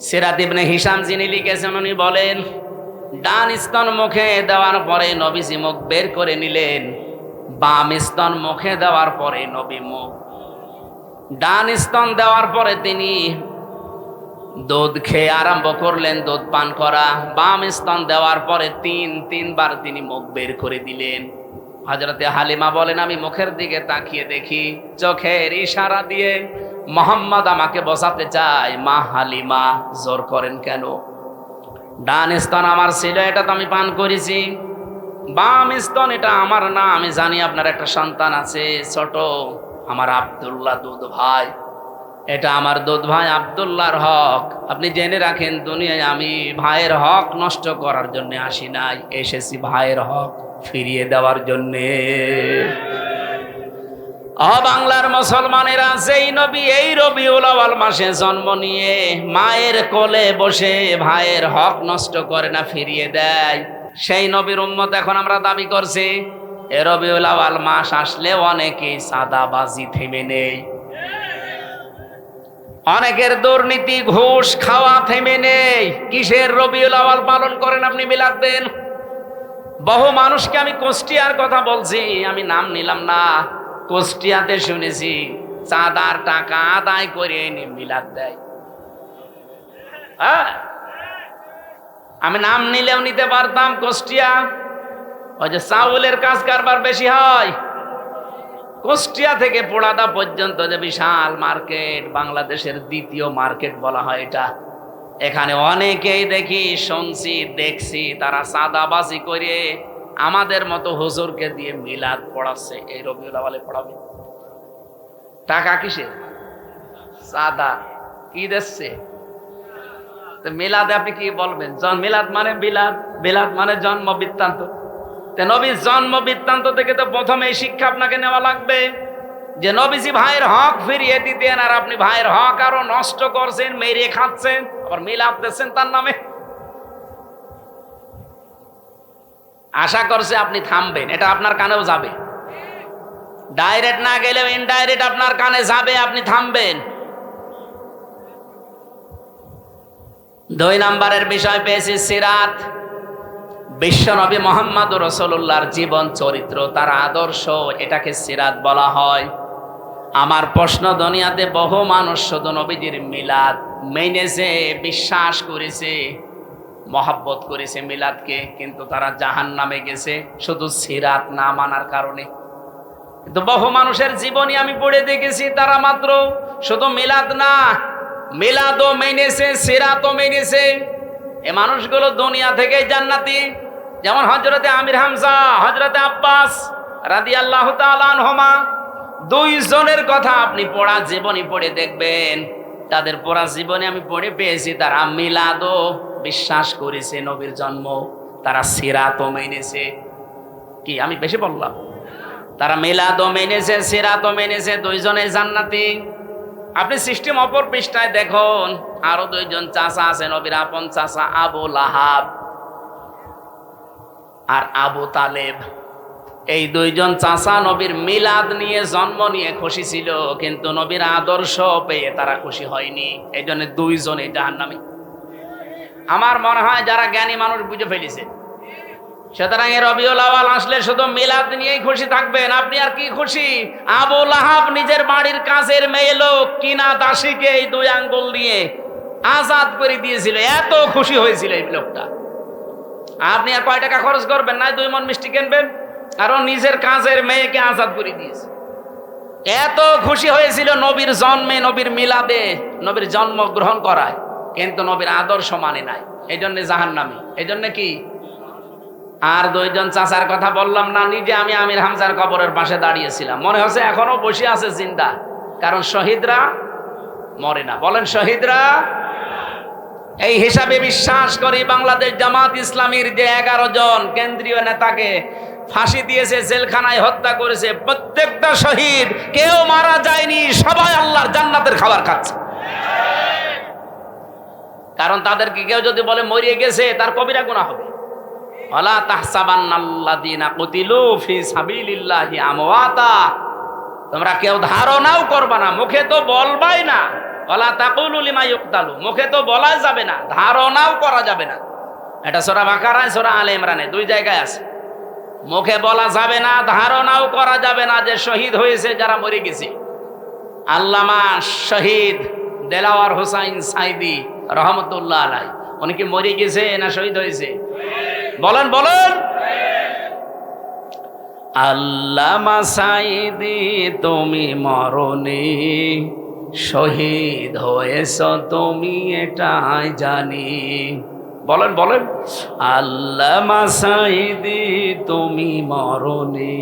[SPEAKER 1] সিরাত ইবনে হিশাম যিনি লিখেছেন, উনি বলেন ডান স্তন মুখে দেওয়ার পরে নবীজি মুখ বের করে নিলেন, বাম স্তন মুখে দেওয়ার পরে নবী মুখ, ডান স্তন দেওয়ার পরে তিনি দুধ খেয়ে আরম্ভ করলেন দুধ পান করা। বাম স্তন দেওয়ার পরে তিনবার তিনি মুখ বের করে দিলেন। হযরতে হালিমা বলেন, আমি মুখের দিকে তাকিয়ে দেখি চোখের ইশারা দিয়ে মোহাম্মদ আমাকে বসাতে চায়। মা হালিমা, জোর করেন কেন? ডান স্তন আমার ছিল, এটা তো আমি পান করেছি। বাম স্তন এটা আমার না। আমি জানি আপনার একটা সন্তান আছে ছোট, আমার আব্দুল্লাহ দুধ ভাই, এটা আমার দুধ ভাই আব্দুল্লাহর হক। আপনি জেনে রাখেন, দুনিয়ায় আমি ভাইয়ের হক নষ্ট করার জন্য আসি নাই, এসেছি ভাইয়ের হক ফিরিয়ে দেওয়ার জন্যে। বাংলার মুসলমানেরা, যেই নবী এই রবিউল আউয়াল মাসে জন্ম নিয়ে মায়ের কোলে বসে ভাইয়ের হক নষ্ট করে না, ফিরিয়ে দেয়, সেই নবীর উম্মত এখন আমরা দাবি করছি। এ রবিউল আউয়াল মাস আসলে অনেকেই সাদাবাজি থেমে নেই, অনেকের দুর্নীতি ঘুষ খাওয়া থেমে নেই। কিসের রবিউল আউয়াল পালন করেন আপনি? মিলাদ দেন। বহু মানুষকে আমি কুষ্টিয়ার কথা বলছি, আমি নাম নিলাম না, কুষ্টিয়াতে শুনেছি চাঁদার টাকা আদায় করে এনে মিলাদ দেয়। আমি নাম নিলেও নিতে পারতাম। কুষ্টিয়া, ওই যে চাউলের কাজ কারবার বেশি হয়, কুষ্টিয়া থেকে পোড়াদা পর্যন্ত যে বিশাল মার্কেট, বাংলাদেশের দ্বিতীয় মার্কেট বলা হয় এটা। এখানে অনেকেই দেখি, শুনছি, দেখছি, তারা সাদাবাজি করে আমাদের মতো হুজুরকে দিয়ে মিলাদ পড়াচ্ছে। এই রবিউল আউয়ালে পড়াবে টাকা কিসে? সাদা কি দিচ্ছে? মিলাদে আপনি কি বলবেন? মিলাদ মানে বিলাদ, বিলাদ মানে জন্ম বৃত্তান্ত। নবীর জন্ম বৃত্তান্ত থেকে তো প্রথমে এই শিক্ষা আপনাকে নেওয়া লাগবে যে নবীজি ভাইয়ের হক ফিরিয়ে দিতেন, আর আপনি ভাইয়ের হক আরো নষ্ট করছেন, মেরে খাচ্ছেন, আবার মিলাদ দিচ্ছেন তার নামে। আশা করছে আপনি থামবেন, এটা আপনার কানেও যাবে, ডাইরেক্ট না গেলেও ইনডাইরেক্ট আপনার কানে যাবে, আপনি থামবেন। 2 নম্বরের বিষয় পেয়েছি সিরাত। বিশ্বনবী মুহাম্মদুর রাসূলুল্লাহর জীবন চরিত্র, তার আদর্শ, এটাকে সিরাত বলা হয়। আমার প্রশ্ন, দুনিয়াতে বহু মানুষ শুধু নবীজির মিলাদ মেনেছে, বিশ্বাস করেছে, মহব্বত করেছে মিলাদকে, কিন্তু তারা জাহান্নামে গেছে শুধু সিরাত না মানার কারণে। কিন্তু বহু মানুষের জীবনী আমি পড়ে দেখেছি, তারা মাত্র শুধু মিলাদ না, মিলাদও মেনেছে, সিরাতও মেনেছে। এ মানুষগুলো দুনিয়া থেকেই জান্নাতি। যেমন হযরতে আমির হামজা, হযরতে আব্বাস রাদিয়াল্লাহু তাআলা আনহুমা, 2 জনের কথা আপনি পড়া জীবনী পড়ে দেখবেন। তাদের পড়া জীবনে আমি পড়ে পেয়েছি, তারা মিলাদও বিশ্বাস করেছে, নবীর জন্ম, তারা সিরাতও মেনেছে। কি আমি বেশি বললাম? তারা মিলাদও মেনেছে, সিরাতও মেনেছে, 2 জনে জান্নাতি। আপনি সিস্টেম অপর পৃষ্ঠায় দেখুন, আরো 2 জন চাচা আছে, নবীর আপন চাচা, আবু লাহাব আর আবু তালেব। এই 2 জন চাচা নবীর মিলাদ নিয়ে, জন্ম নিয়ে খুশি ছিল, কিন্তু নবীর আদর্শ পেয়ে তারা খুশি হয়নি। এই জন্য 2 জনে জাহান্নামী। আমার মনে হয় যারা জ্ঞানী মানুষ বুঝে ফেলেছে। সুতরাং এই রবিউল আউয়াল আসলে শুধু মিলাদ নিয়েই খুশি থাকবেন, আপনি আর কি খুশি? আবু লাহাব নিজের বাড়ির কাছের মেয়ে লোক কিনা দাসীকে এই 2 আঙ্গুল দিয়ে আজাদ করে দিয়েছিল, এত খুশি হয়েছিল এই লোকটা। আপনি আর কয় টাকা খরচ করবেন না, 2 মণ মিষ্টি কিনবেন, কারণ নিজের কাজের মেয়েকে আজাদ করে দিয়েছে। এত খুশি হয়েছিল নবীর জন্মে, নবীর মিলাদে, নবীর জন্ম গ্রহণ করায়, কিন্তু নবীর আদর্শ মানে নাই, এই জন্য জাহান্নামী। এই জন্য কি? আর 2 জন চাচার কথা বললাম না, নিজে আমি আমির হামজার কবরের পাশে দাঁড়িয়েছিলাম, মনে হচ্ছে এখনো বসে আছে জিন্দা, কারণ শহীদরা মরে না। বলেন শহীদরা। এই হিসাবে বিশ্বাস করি বাংলাদেশ জামাত ইসলামীর যে 11 জন কেন্দ্রীয় নেতাকে ফাঁসি দিয়েছে, জেলখানায় হত্যা করেছে, প্রত্যেকটা শহীদ, কেউ মারা যায়নি, সবাই আল্লাহর জান্নাতের খাবার খাচ্ছে। কারণ তাদেরকে কেউ যদি বলে মরিয়ে গেছে, তার কবিরা গুনাহ হবে। ওয়ালা তাহসাবান্নাল্লাযীনা কুতিলু ফি সাবিলিল্লাহি আমওয়াতা, তোমরা কেউ ধারণাও করবা না, মুখে তো বলবাই না। ওয়ালা তাকুলু লিমা ইউকতালু, মুখে তো বলা যাবে না, ধারণাও করা যাবে না। এটা সূরা বাকারায়, সূরা আলে ইমরানে 2 জায়গায় আছে। মুখে বলা যাবে না, ধারণাও করা যাবে না যে শহীদ হয়েছে যারা মরে গেছে। আল্লামা শহীদ দেলাওয়ার হোসাইন সাইদি রহমতুল্লাহ আলাই। উনি কি মরে গেছে না শহীদ হয়েছে? বলেন বলেন। আল্লামা সাইদি তুমি মরনি, শহীদ হয়েছ তুমি এটাই জানি। বলেন বলেন। আল্লামা সাইদি তুমি মরনি,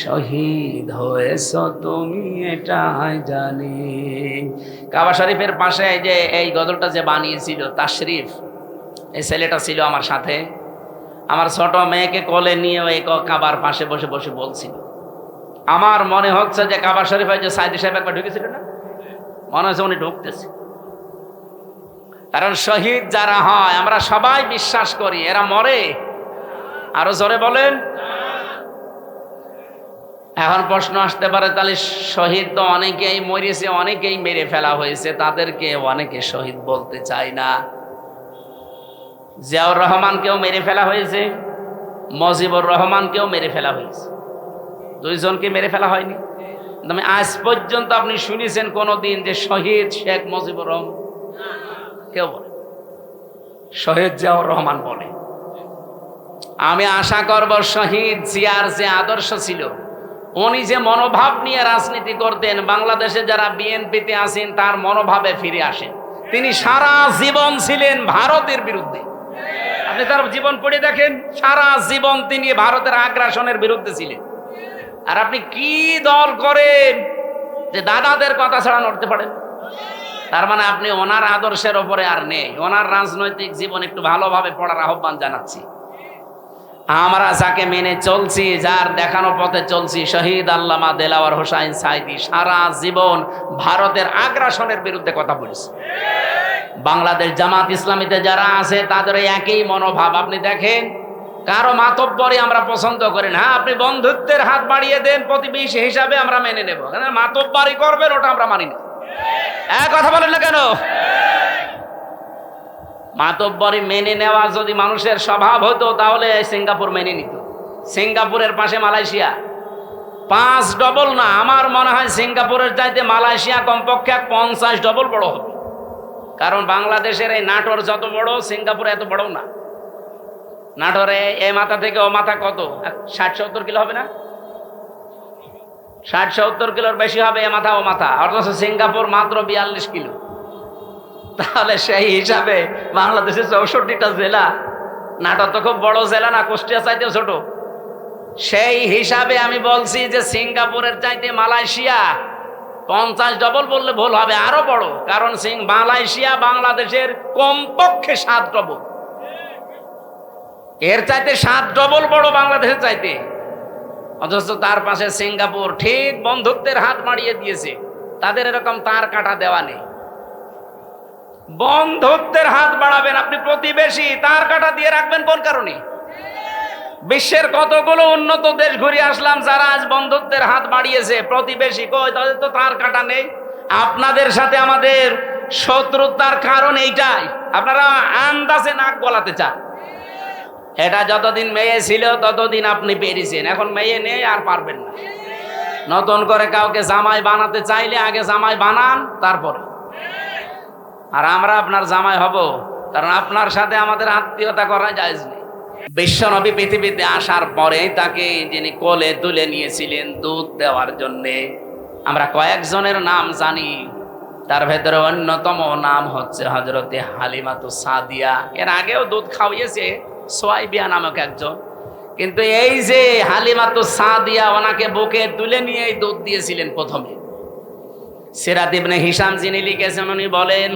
[SPEAKER 1] শহীদ হয়েছ তুমি এটাই জানি। কাবা শরীফের পাশে যে এই গজলটা যে বানিয়েছিল তাশরিফ, এই ছেলেটা ছিল আমার সাথে। আমার ছোট মেয়েকে কোলে নিয়ে ওই কাবার পাশে বসে বসে বলছিল। আমার মনে হচ্ছে যে কাবা শরীফে যে সাইদি সাহেব একবার ঢুকেছিল না, মনে হচ্ছে উনি ঢুকতেছে। কারণ শহীদ যারা হয় আমরা সবাই বিশ্বাস করি এরা মরে। আরো জোরে বলেন। এখন প্রশ্ন আসতে পারে, তাহলে শহীদ তো অনেকেই মরেছে, অনেকেই মেরে ফেলা হয়েছে, তাদেরকে অনেকে শহীদ বলতে চায় না। জিয়াউর রহমানকেও মেরে ফেলা হয়েছে, মুজিবুর রহমানকেও মেরে ফেলা হয়েছে, দুইজনকে মেরে ফেলা হয়নি। আমি আজ পর্যন্ত আপনি শুনেছেন কোনদিন যে শহীদ শেখ মুজিবুর রহমান? কেউ বলে। শহীদ জিয়াউর রহমান বলে। আমি আশা করব শহীদ জিয়ার যে আদর্শ ছিল, উনি যে মনোভাব নিয়ে রাজনীতি করতেন, বাংলাদেশে যারা বিএনপিতে আছেন তার মনোভাবে ফিরে আসেন। তিনি সারা জীবন ছিলেন ভারতের বিরুদ্ধে। আপনি তার জীবন পড়ে দেখেন, সারা জীবন তিনি ভারতের আগ্রাসনের বিরুদ্ধে ছিলেন। আর আপনি কি দল করেন যে দাদাদের কথা ছাড়া নড়তে পারেন? তার মানে আপনি ওনার আদর্শের ওপরে আর নেই। ওনার রাজনৈতিক জীবন একটু ভালোভাবে পড়ার আহ্বান জানাচ্ছি। আমরা যাকে মেনে চলছি, যার দেখানো পথে চলছি, শহীদ আল্লামা দেলাওয়ার হোসাইন সাইদি সারা জীবন ভারতের আগ্রাসনের বিরুদ্ধে কথা বলেছে। বাংলাদেশ জামাত ইসলামীতে যারা আছে তাদের একই মনোভাব। আপনি দেখেন, কারো মাতব্বরি আমরা পছন্দ করি না। হ্যাঁ, আপনি বন্ধুত্বের হাত বাড়িয়ে দেন প্রতিবেশী হিসাবে আমরা মেনে নেব, মাতব্বরি করবেন ওটা আমরা মানি না। এক কথা বলেন না কেন? মাতব্বরি মেনে নেওয়া যদি মানুষের স্বভাব হতো তাহলে সিঙ্গাপুর মেনে নিত। সিঙ্গাপুরের পাশে মালয়েশিয়া, 5 ডবল না, আমার মনে হয় সিঙ্গাপুরের চাইতে মালয়েশিয়া কমপক্ষে 50 ডবল বড় হবে। কারণ বাংলাদেশের এই নাটোর যত বড়, সিঙ্গাপুর এত বড় না। নাটোরে এ মাথা থেকে ও মাথা কত, 60-70 কিলো হবে না? 60-70 কিলোর বেশি হবে এ মাথা ও মাথা, অথচ সিঙ্গাপুর মাত্র 42 কিলো। তাহলে সেই হিসাবে বাংলাদেশের 64টা জেলা, নাটোর তো খুব বড় জেলা না, কুষ্টিয়া চাইতেও ছোট। সেই হিসাবে আমি বলছি যে সিঙ্গাপুরের চাইতে মালয়েশিয়া 50 ডবল বললে ভুল হবে, আরো বড়। কারণ মালয়েশিয়া বাংলাদেশের কমপক্ষে 7 ডবল, এর চাইতে 7 ডবল বড় বাংলাদেশের চাইতে। অথচ তার পাশে সিঙ্গাপুর ঠিক বন্ধুত্বের হাত বাড়িয়ে দিয়েছে। তাদের এরকম তার কাটা দেওয়া নেই। বন্ধুত্বের হাত বাড়াবেন আপনি, প্রতিবেশী তার কাটা দিয়ে রাখবেন কোন কারণে? বিশ্বের কতগুলো উন্নত দেশ ঘুরে আসলাম, যারা আজ বন্ধুত্বের হাত বাড়িয়েছে, প্রতিবেশী কই, তাদের তো তার কাটা নেই। আপনাদের সাথে আমাদের শত্রুতার কারণ এইটাই, আপনারা আন্দাজে নাক গলাতে চান। এটা যতদিন মেয়ে ছিল ততদিন আপনি পেরেছেন, এখন মেয়ে নেই আর পারবেন না। নতুন করে কাউকে জামাই বানাতে চাইলে আগে জামাই বানান, তারপরে। আর আমরা আপনার জামাই হব, কারণ আপনার সাথে আমাদের আত্মীয়তা করা জায়েজ নেই। বিশ্বনবী পৃথিবীতে আসার পরে তাকে যিনি কোলে তুলে নিয়েছিলেন দুধ দেওয়ার জন্যে, আমরা কয়েকজনের নাম জানি। তার ভেতরে অন্যতম নাম হচ্ছে হযরতে হালিমাতুস সাদিয়া। এর আগেও দুধ খাওয়িয়েছে সোয়াইবিয়া নামক একজন, কিন্তু এই যে হালিমাতুস সাদিয়া, ওনাকে বুকে তুলে নিয়ে দুধ দিয়েছিলেন প্রথমে। সিরাত ইবনে হিশাম যিনি লিখেছেন, উনি বলেন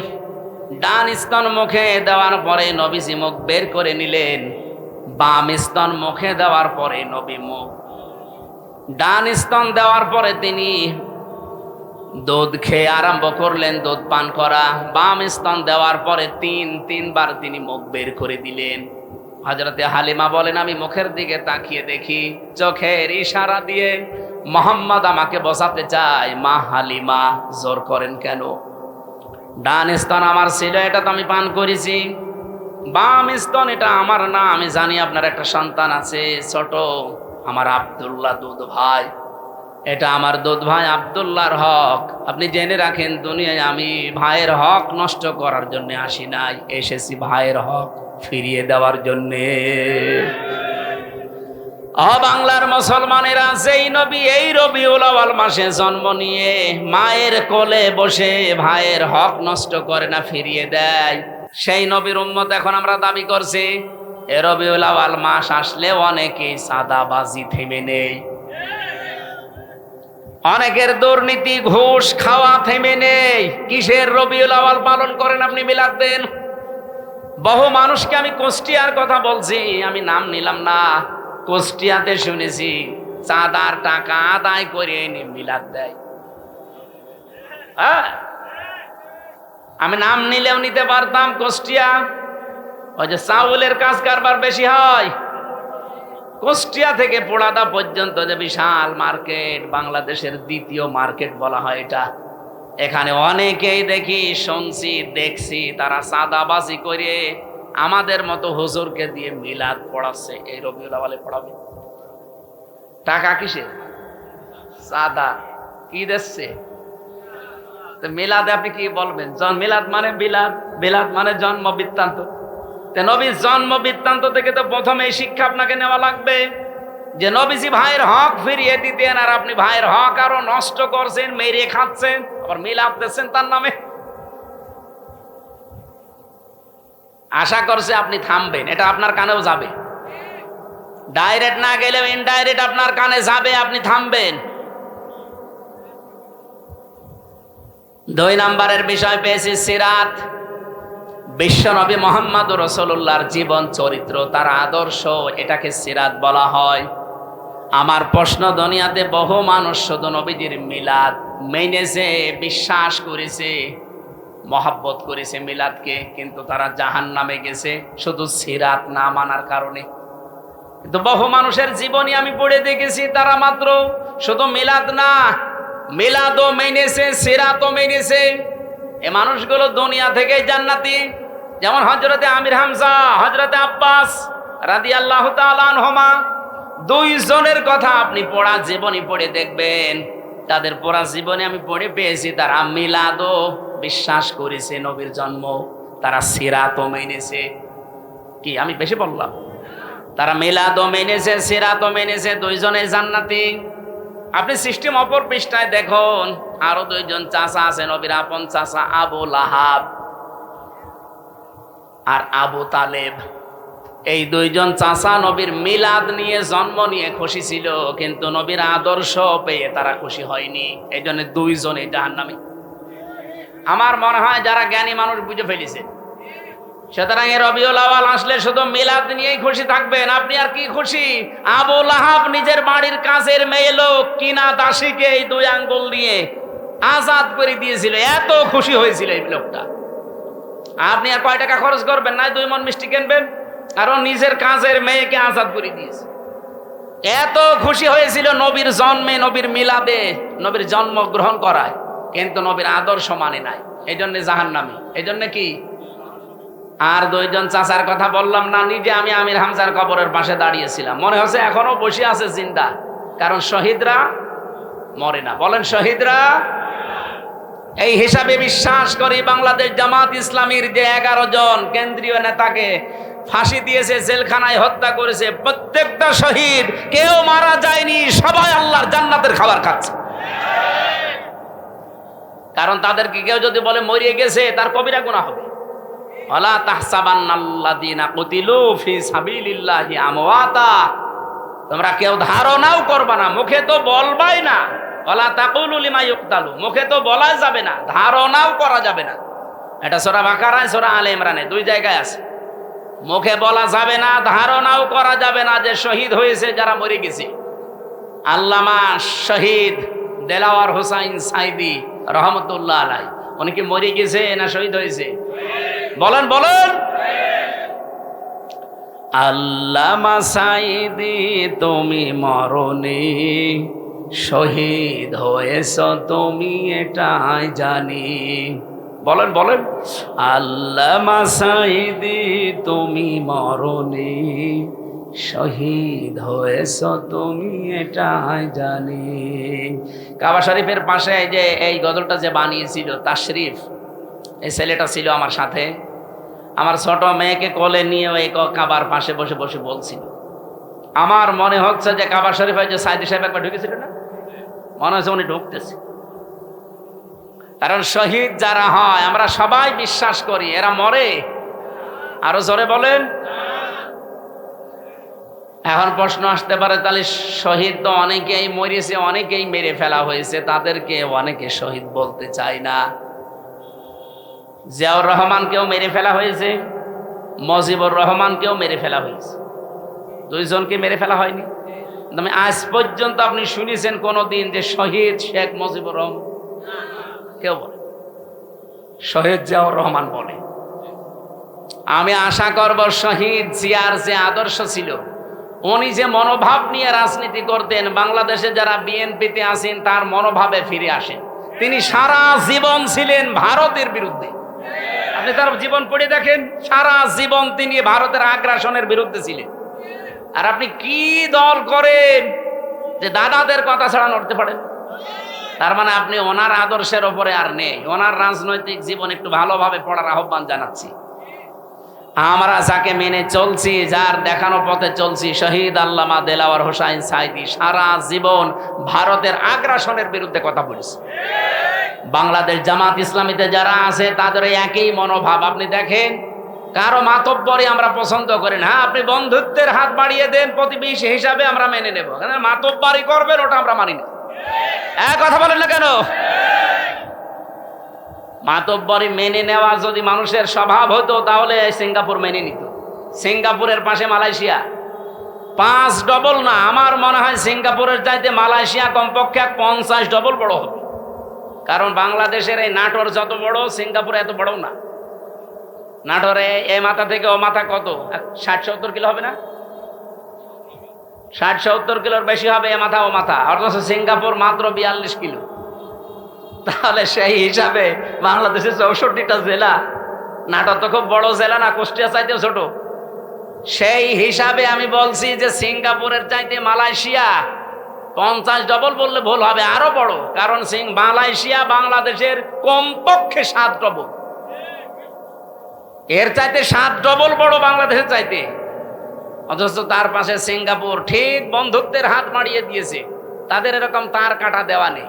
[SPEAKER 1] ডান স্তন মুখে দেওয়ার পরে নবীজি মুখ বের করে নিলেন, বাম স্তন মুখে দেওয়ার পরে নবী মুখ, ডান স্তন দেওয়ার পরে তিনি দুধ খেয়ে আরম্ভ করলেন দুধ পান করা। বাম স্তন দেওয়ার পরে তিনবার তিনি মুখ বের করে দিলেন। হযরতে হালিমা বলেন, আমি মুখের দিকে তাকিয়ে দেখি চোখের ইশারা দিয়ে মোহাম্মদ আমাকে বোঝাতে চায়, মা হালিমা জোর করেন কেন? ডান স্তন আমার ছিল, এটা তো আমি পান করেছি। বাম স্তন এটা আমার না, আমি জানি আপনার একটা সন্তান আছে ছোট, আমার আব্দুল্লাহ দুধ ভাই, এটা আমার দুধ ভাই আব্দুল্লাহর হক। আপনি জেনে রাখেন, দুনিয়ায় আমি ভাইয়ের হক নষ্ট করার জন্য আসি নাই, এসেছি ভাইয়ের হক ফিরিয়ে দেওয়ার জন্যে। বাংলার মুসলমানেরা, যেই নবী এই রবিউল আউয়াল মাসে জন্ম নিয়ে মায়ের কোলে বসে ভাইয়ের হক নষ্ট করে না, ফিরিয়ে দেয়, সেই নবীর উম্মত এখন আমরা দাবি করছি। এ রবিউল আউয়াল মাস আসলে অনেকেই সাদাবাজি থেমে নেই, অনেকের দুর্নীতি ঘুষ খাওয়া থেমে নেই। কিসের রবিউল আউয়াল পালন করেন আপনি, মিলাদ দেন। বহু মানুষকে আমি কুষ্টিয়ার কথা বলছি, আমি নাম নিলাম না, কুষ্টিয়াতে শুনেছি চাঁদার টাকা আদায় করে এনে মিলাদ দেয়। হ্যাঁ, আমি নাম নিলেও নিতে পারতাম। কুষ্টিয়া, ওই যে চাউলের কাজ কারবার বেশি হয়, কুষ্টিয়া থেকে পোড়াদা পর্যন্ত যে বিশাল মার্কেট, বাংলাদেশের দ্বিতীয় মার্কেট বলা হয় এটা। এখানে অনেকেই দেখি, শুনছি, দেখছি, তারা চাঁদাবাজি করে আমাদের মতো হুজুরকে দিয়ে মিলাদ পড়াচ্ছে। এই রবিউল আউয়ালে পড়াবে, টাকা কিসের? চাঁদা। কি দিচ্ছে? মিলাদে আপনি কি বলবেন? মিলাদ মানে বিলাদ, বিলাদ মানে জন্ম বৃত্তান্ত। নবীর জন্ম বৃত্তান্ত থেকে তো প্রথমে এই শিক্ষা আপনাকে নেওয়া লাগবে যে নবীজি ভাইয়ের হক ফিরিয়ে দিতেন, আর আপনি ভাইয়ের হক আরো নষ্ট করছেন, মেরে খাচ্ছেন, আবার মিলাদ দিচ্ছেন তার নামে। আশা করছে আপনি থামবেন, এটা আপনার কানেও যাবে, ডাইরেক্ট না গেলেও ইনডাইরেক্ট আপনার কানে যাবে, আপনি থামবেন। 2 নম্বরের বিষয় পেয়েছি সিরাত। বিশ্বনবী মুহাম্মদুর রাসূলুল্লাহর জীবন চরিত্র, তার আদর্শ, এটাকে সিরাত বলা হয়। আমার প্রশ্ন, দুনিয়াতে বহু মানুষ শুধু নবীজির মিলাদ মেনেছে, বিশ্বাস করেছে, মহব্বত করেছে মিলাদকে, কিন্তু তারা জাহান্নামে গেছে শুধু সিরাত না মানার কারণে। কিন্তু বহু মানুষের জীবনী আমি পড়ে দেখেছি, তারা মাত্র শুধু মিলাদ না, মিলাদও মেনেছে, সিরাতও মেনেছে। এই মানুষগুলো দুনিয়া থেকেই জান্নাতি। যেমন হযরতে আমির হামজা, হযরতে আব্বাস রাদিয়াল্লাহু তাআলা আনহুমা, 2 জনের কথা আপনি পড়া জীবনী পড়ে দেখবেন। তাদের পড়া জীবনে আমি পড়ে পেয়েছি, তারা মিলাদও বিশ্বাস করেছে, নবীর জন্ম, তারা সিরাতও মেনেছে। কি আমি বেশি বললাম? তারা মিলাদও মেনেছে, সিরাতও মেনেছে, 2 জনে জান্নাতি। আপনি সিস্টেম অপর পৃষ্ঠায় দেখুন, আরো 2 জন চাচা আছে, নবীর আপন চাচা, আবু লাহাব আর আবু তালেব। এই 2 জন চাচা নবীর মিলাদ নিয়ে, জন্ম নিয়ে খুশি ছিল, কিন্তু নবীর আদর্শ পেয়ে তারা খুশি হয়নি। এই জন্য 2 জনে জাহান্নামী। আমার মনে হয় যারা জ্ঞানী মানুষ বুঝে ফেলেছে। সুতরাং এই রবিউল আউয়াল আসলে শুধু মিলাদ নিয়েই খুশি থাকবেন, আপনি আর কি খুশি? আবু লাহাব নিজের বাড়ির কাছের মেয়ে লোক কিনা দাসীকে এই 2 আঙ্গুল দিয়ে আজাদ করে দিয়েছিল, এত খুশি হয়েছিল এই লোকটা। আপনি আর কয় টাকা খরচ করবেন না, 2 মণ মিষ্টি কিনবেন, আর ও নিজের কাজের মেয়েকে আজাদ করে দিয়েছে। এত খুশি হয়েছিল নবীর জন্মে, নবীর মিলাদে, নবীর জন্ম গ্রহণ করায়, কিন্তু নবীর আদর্শ মানে নাই, এই জন্য জাহান্নামী। এই জন্য কি? আর 2 জন চাচার কথা বললাম না, নিজে আমি আমির হামজার কবরের পাশে দাঁড়িয়েছিলাম, মনে হচ্ছে এখনো বসে আছে জিন্দা, কারণ শহীদরা মরে না। বলেন শহীদরা। এই হিসাবে বিশ্বাস করি বাংলাদেশ জামাত ইসলামীর যে 11 জন কেন্দ্রীয় নেতাকে ফাঁসি দিয়েছে, জেলখানায় হত্যা করেছে, প্রত্যেকটা শহীদ, কেউ মারা যায়নি, সবাই আল্লাহর জান্নাতের খাবার খাচ্ছে। কারণ তাদেরকে কেউ যদি বলে মরিয়ে গেছে, তার কবিরা গুনাহ হবে। ওয়ালা তাহসাবান্নাল্লাযীনা কুতিলু ফি সাবিলিল্লাহি আমওয়াতা, তোমরা কেউ ধারণাও করবা না, মুখে তো বলবাই না। ওয়ালা তাকুলু লিমা ইউকতালু, মুখে তো বলা যাবে না, ধারণাও করা যাবে না। এটা সূরা বাকারায়, সূরা আলে ইমরানে 2 জায়গায় আছে। মুখে বলা যাবে না, ধারণাও করা যাবে না যে শহীদ হয়েছে যারা মরে গেছে। আল্লামা শহীদ দেলাওয়ার হোসাইন সাইদি রহমতুল্লাহ আলাইহি, উনি কি মরে গেছে না শহীদ হয়েছে? বলেন বলেন। আল্লামা সাইদি তুমি মরনি, শহীদ হয়েছ তুমি এটাই জানি। বলেন বলেন। আল্লামা সাইদি তুমি মরনি, শহীদ হয়েছ তুমি এটাই জানি। কাবা শরীফের পাশে যে এই গজলটা যে বানিয়েছিল তাশরিফ, এই ছেলেটা ছিল আমার সাথে। আমার ছোট মেয়েকে কোলে নিয়ে ওই কাবার পাশে বসে বসে বলছিল। আমার মনে হচ্ছে যে কাবা শরীফে যে সাইদি সাহেব একবার ঢুকেছিল না, মনে হচ্ছে উনি ঢুকতেছে। কারণ শহীদ যারা হয় আমরা সবাই বিশ্বাস করি এরা মরে। আরো জোরে বলেন। এখন প্রশ্ন আসতে পারে, তাহলে শহীদ তো অনেকেই মরেছে, অনেকেই মেরে ফেলা হয়েছে, তাদেরকে অনেকে শহীদ বলতে চায় না। জিয়াউর রহমানকেও মেরে ফেলা হয়েছে, মুজিবুর রহমানকেও মেরে ফেলা হয়েছে, দুইজনকে মেরে ফেলা হয়নি। আমি আজ পর্যন্ত আপনি শুনেছেন কোনদিন যে শহীদ শেখ মুজিবুর রহমান? কেউ বলে। শহীদ জিয়াউর রহমান বলে। আমি আশা করব শহীদ জিয়ার যে আদর্শ ছিল, উনি যে মনোভাব নিয়ে রাজনীতি করতেন, বাংলাদেশে যারা বিএনপিতে আছেন তার মনোভাবে ফিরে আসেন। তিনি সারা জীবন ছিলেন ভারতের বিরুদ্ধে। আপনি তার জীবন পড়ে দেখেন, সারা জীবন তিনি ভারতের আগ্রাসনের বিরুদ্ধে ছিলেন। আর আপনি কি দল করেন যে দাদাদের কথা ছাড়া নড়তে পারেন? তার মানে আপনি ওনার আদর্শের ওপরে আর নেই। ওনার রাজনৈতিক জীবন একটু ভালোভাবে পড়ার আহ্বান জানাচ্ছি। আমরা যাকে মেনে চলছি, যার দেখানো পথে চলছি, শহীদ আল্লামা দেলাওয়ার হোসাইন সাইদি সারা জীবন ভারতের আগ্রাসনের বিরুদ্ধে কথা বলেছে। বাংলাদেশ জামাত ইসলামীতে যারা আছে তাদের একই মনোভাব। আপনি দেখেন, কারো মাতব্বরি আমরা পছন্দ করি না। আপনি বন্ধুত্বের হাত বাড়িয়ে দেন, প্রতিবেশী হিসাবে আমরা মেনে নেব। মাতব্বরি করবেন ওটা আমরা মানি না। কথা বলেন না কেন? মাতব্বরি মেনে নেওয়া যদি মানুষের স্বভাব হতো তাহলে সিঙ্গাপুর মেনে নিত। সিঙ্গাপুরের পাশে মালয়েশিয়া, 5 ডবল না, আমার মনে হয় সিঙ্গাপুরের চাইতে মালয়েশিয়া কমপক্ষে 50 ডবল বড় হবে। কারণ বাংলাদেশের এই নাটোর যত বড়, সিঙ্গাপুর এত বড় না। নাটোরে এ মাথা থেকে ও মাথা কত, 60-70 কিলো হবে না? 60-70 কিলোর বেশি হবে এ মাথা ও মাথা, অথচ সিঙ্গাপুর মাত্র 42 কিলো। তাহলে সেই হিসাবে বাংলাদেশের 64টা জেলা, নাটোর তো খুব বড় জেলা না, কুষ্টিয়া চাইতেও ছোট। সেই হিসাবে আমি বলছি যে সিঙ্গাপুরের চাইতে মালয়েশিয়া 50 ডবল বললে ভুল হবে, আরো বড়। কারণ মালয়েশিয়া বাংলাদেশের কমপক্ষে 7 ডবল, এর চাইতে 7 ডবল বড় বাংলাদেশের চাইতে। অথচ তার পাশে সিঙ্গাপুর ঠিক বন্ধুত্বের হাত বাড়িয়ে দিয়েছে। তাদের এরকম তার কাটা দেওয়া নেই।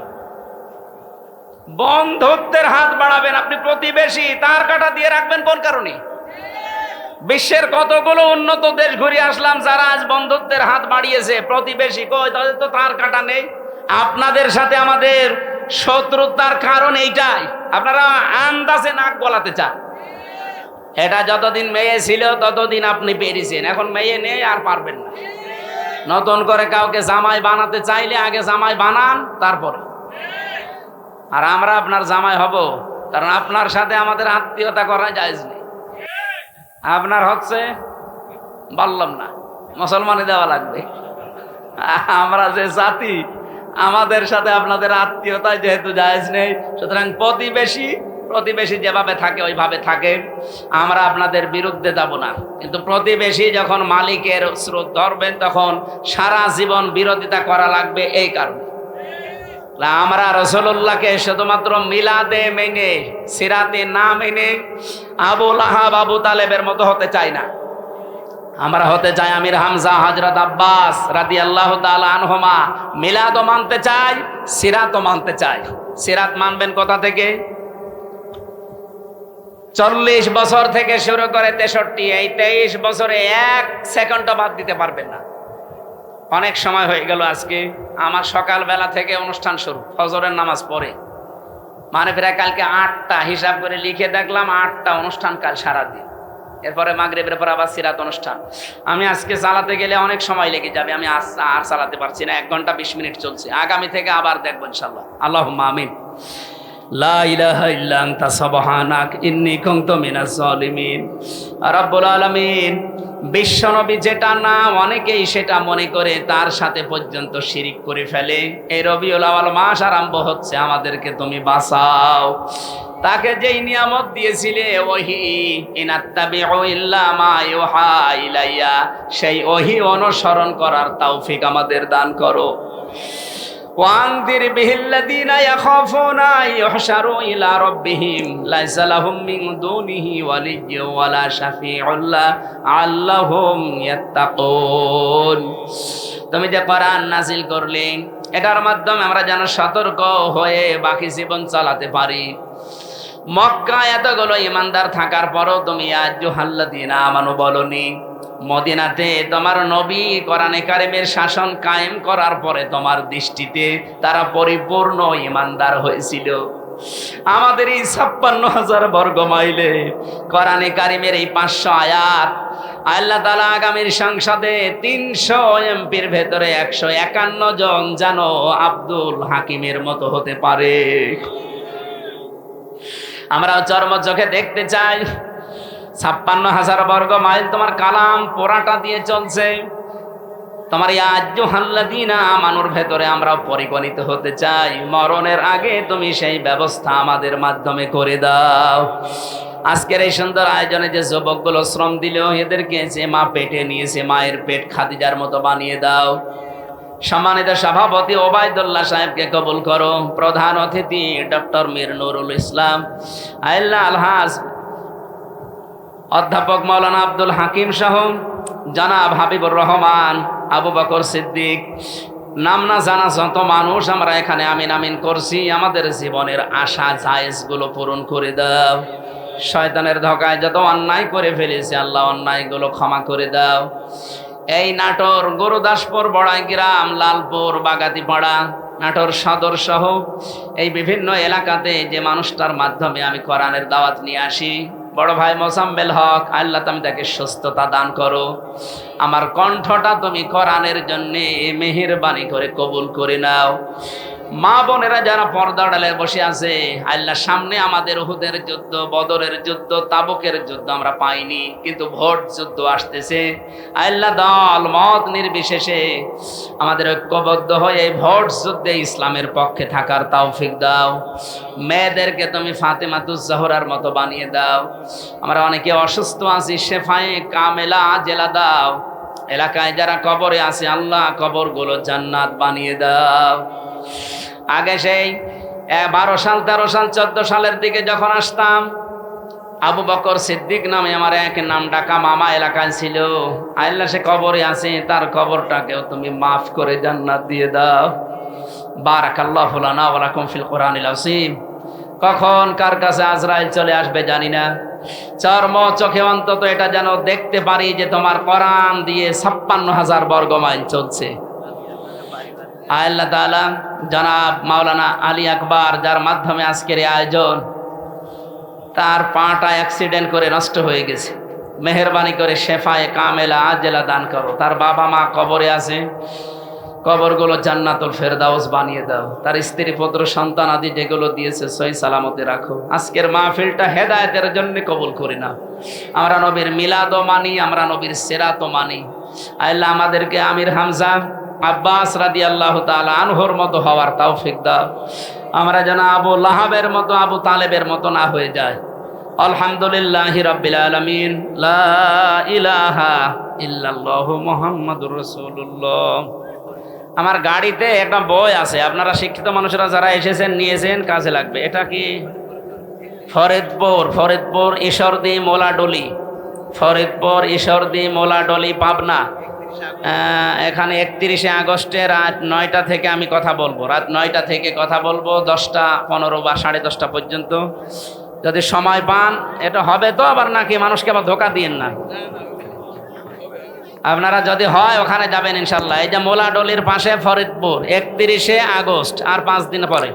[SPEAKER 1] বন্ধুত্বের হাত বাড়াবেন আপনি, প্রতিবেশী তার কাটা দিয়ে রাখবেন কোন কারণে? বিশ্বের কতগুলো উন্নত দেশ ঘুরে আসলাম, যারা আজ বন্ধুত্বের হাত বাড়িয়েছে, প্রতিবেশী কই? তাদের তো তার কাটা নেই। আপনাদের সাথে আমাদের শত্রুতার কারণ এইটাই, আপনারা আন্দাজে নাক গলাতে চান। এটা যতদিন মেয়ে ছিল ততদিন আপনি পেরেছেন, এখন মেয়ে নেই আর পারবেন না। নতুন করে কাউকে জামাই বানাতে চাইলে আগে জামাই বানান, তারপরে। আর আমরা আপনার জামাই হব, কারণ আপনার সাথে আমাদের আত্মীয়তা করা জায়েজ নেই। আপনার হচ্ছে বললাম না, মুসলমানই দেওয়া লাগবে। আমরা যে জাতি, আমাদের সাথে আপনাদের আত্মীয়তা যেহেতু জায়েজ নেই, সুতরাং প্রতিবেশী যেভাবে থাকে ওইভাবে থাকে। আমরা আপনাদের বিরুদ্ধে যাব না, কিন্তু প্রতিবেশী যখন মালিকের স্রোত ধরবেন তখন সারা জীবন বিরোধিতা করা লাগবে। এই কারণে আমরা রাসূলুল্লাহকে শুধুমাত্র মিলাদে মেনে, সিরাতে না মেনে আবু লাহাব আবু তালেবের মতো হতে চাই না। আমরা হতে চাই আমির হামজা হযরত আব্বাস রাদিয়াল্লাহু তাআলা আনহুমা। মিলাদও মানতে চাই, সিরাতও মানতে চাই। সিরাত মানবেন কোথা থেকে? 40 বছর থেকে শুরু করে 63, এই 23 বছরে 1 সেকেন্ডও বাদ দিতে পারবেন না। অনেক সময় হয়ে গেল। আজকে আমার সকালবেলা থেকে অনুষ্ঠান শুরু, ফজরের নামাজ পড়ে, মানে প্রায় কালকে 8টা হিসাব করে লিখে দেখলাম, 8টা অনুষ্ঠান কাল সারাদিন। এরপরে মাগরিবের পর আবার সিরাত অনুষ্ঠান। আমি আজকে চালাতে গেলে অনেক সময় লেগে যাবে, আমি আর চালাতে পারছি না। 1 ঘন্টা 20 মিনিট চলছে। আগামী থেকে আবার দেখবো ইনশাআল্লাহ। আল্লাহুম্মা আমিন। লা ইলাহা ইল্লা আনতা সুবহানাক ইন্নী কুনতু মিনাজ জালিমিন। রব্বুল আলামিন, বিশ্বনবী যেটা না অনেকেই সেটা মনে করে তার সাথে পর্যন্ত শিরিক করে ফেলে। এই রবিউল আউয়াল মাস আরম্ভ হচ্ছে, আমাদেরকে তুমি বাঁচাও। তাকে যেই নিয়ামত দিয়েছিলে ওহি, ইনাত্তাবিউ ইল্লা মা ইউহা ইলাইয়া, সেই ওহি অনুসরণ করার তৌফিক আমাদের দান করো। ওয়ানদির বিহিল্লাযীনা ইয়াখাফুনা ইউহশারু ইলা রাব্বিহিম লাইসা লাহুম মিন দুনিহি ওয়ালিয়্যুন ওয়ালা শাফিউন আল্লাহুম ইয়াত্তাকুন। তুমি যে কোরআন নাযিল করলে, এটার মাধ্যমে আমরা যেন সতর্ক হয়ে বাকি জীবন চালাতে পারি। মক্কায় এতগুলো ইমানদার থাকার পরও তুমি আইয়ুহাল্লাযীনা আমানু বলনি। মদিনাতে তোমার নবী কোরআনে কারিমের শাসন কায়েম করার পরে তোমার দৃষ্টিতে তারা পরিপূর্ণ ইমানদার হয়েছিল। আমাদের এই ৫৬,০০০ বর্গ মাইলে কোরআনে কারিমের এই ৫০০ আয়াত, আল্লাহ তাআলা আগামীর সংসদে ৩০০ এমপির ভেতরে ১৫১ জন যেন আব্দুল হাকিমের মতো হতে পারে। আমরাও চর্ম চোখে দেখতে চাই। ৫৬,০০০ বর্গ মাইল তোমার কালাম পোড়াটা দিয়ে চলছে। তোমার ইয়া আইয়ুহাল্লাযীনা আমানুর ভেতরে আমরাও পরিগণিত হতে চাই। মরণের আগে তুমি সেই ব্যবস্থা আমাদের মাধ্যমে করে দাও। আজকের এই সুন্দর আয়োজনে যে যুবকগুলো শ্রম দিল, এদেরকে যে মা পেটে নিয়েছে, মায়ের পেট খাদিজার মতো বানিয়ে দাও। সম্মানিত সভাপতি ওবায়দুল্লাহ সাহেবকে কবুল করো। প্রধান অতিথি ডক্টর মীর নুরুল ইসলাম, আল্লাহ আলহাজ অধ্যাপক মাওলানা আব্দুল হাকিম সহ জনাব হাবিবুর রহমান, আবু বকর সিদ্দিক, নাম না জানা যত মানুষ আমরা এখানে আমিন আমিন করছি, আমাদের জীবনের আশা জায়েজগুলো পূরণ করে দাও। শয়তানের ধোকায় যত অন্যায় করে ফেলেছি আল্লাহ, অন্যায়গুলো ক্ষমা করে দাও। এই নাটোর, গুরুদাসপুর, বড়াইগ্রাম, লালপুর, বাগাতিপাড়া, নাটোর সদর সহ এই বিভিন্ন এলাকাতে যে মানুষটার মাধ্যমে আমি কোরআনের দাওয়াত নিয়ে আসি, বড় ভাই মোসাম্মেল হক, আল্লাহ তুমি তাকে সুস্থতা দান করো। আমার কণ্ঠটা তুমি কোরআনের জন্যে মেহেরবানি করে কবুল করে নাও। মা বোনেরা যারা পর্দা ডালে বসে আছে, আল্লাহ সামনে আমাদের উহুদের যুদ্ধ, বদরের যুদ্ধ, তাবুকের যুদ্ধ আমরা পাইনি, কিন্তু ভোট যুদ্ধ আসতেছে। আল্লাহ দল মত নির্বিশেষে আমাদের ঐক্যবদ্ধ হয়ে এই ভোট যুদ্ধে ইসলামের পক্ষে থাকার তৌফিক দাও। মেয়েদেরকে তুমি ফাতেমাতুজ জোহরার মতো বানিয়ে দাও। আমরা অনেকে অসুস্থ আছি, শেফায়ে কামেলা জেলা দাও। এলাকায় যারা কবরে আছে আল্লাহ কবরগুলো জান্নাত বানিয়ে দাও। আগে সেই 12 সাল, 13 সাল, 14 সালের দিকে যখন আসতাম, আবু বকর সিদ্দিক নামে আমার এক নাম ডাকা মামা এলাকায় ছিল। আল্লাহ সে কবরে আছে, তার কবরটাকেও তুমি মাফ করে জান্নাত দিয়ে দাও। বারাকাল্লাহু লানা ওয়া লাকুম ফিল কোরআনিল আযীম। কখন কার কাছে আজরাইল চলে আসবে জানি না। চর্ম চোখে অন্তত এটা যেন দেখতে পারি যে তোমার কোরআন দিয়ে ৫৬,০০০ বর্গ মাইল চলছে। আল্লাহ তাআলা জনাব মাওলানা আলী আকবর, যার মাধ্যমে আজকের এই আয়োজন, তার পাটা অ্যাক্সিডেন্ট করে নষ্ট হয়ে গেছে। মেহেরবানি করে শেফায়ে কামেলা আজেলা দান করো। তার বাবা মা কবরে আছে, কবরগুলো জান্নাতুল ফেরদাউস বানিয়ে দাও। তার স্ত্রী পুত্র সন্তান আদি যেগুলো দিয়েছে সহি সালামতে রাখো। আজকের মাহফিলটা হেদায়েতের জন্য কবুল করি না। আমরা নবীর মিলাদও মানি, আমরা নবীর সিরাতও মানি। আল্লাহ আমাদেরকে আমির হামজা আব্বাস রাদিয়াল্লাহু তাআলা আনহুর মতো হওয়ার তৌফিক দাও। আমরা যেন আবু লাহাবের মতো, আবু তালেবের মতো না হয়ে যায়। আলহামদুলিল্লাহি রাব্বিল আলামিন। লা ইলাহা ইল্লাল্লাহু মুহাম্মাদুর রাসূলুল্লাহ। আমার গাড়িতে একটা বই আছে, আপনারা শিক্ষিত মানুষরা যারা এসেছেন নিয়েছেন, কাজে লাগবে। এটা কি ফরিদপুর ঈশ্বরদী মোলাডলি, ফরিদপুর ঈশ্বরদী মোলাডলি পাবনা। এখানে 31শে আগস্টে রাত 9টা থেকে আমি কথা বলবো। রাত 9টা থেকে কথা বলবো 10টা 15 বা 10:30 পর্যন্ত। যদি সময় পান, এটা হবে তো আবার নাকি মানুষকে আবার ধোকা দিয়েন না। আপনারা যদি হয় ওখানে যাবেন ইনশাল্লাহ। এই যে মোলাডলির পাশে ফরিদপুর, 31শে আগস্ট, আর 5 দিন পরে।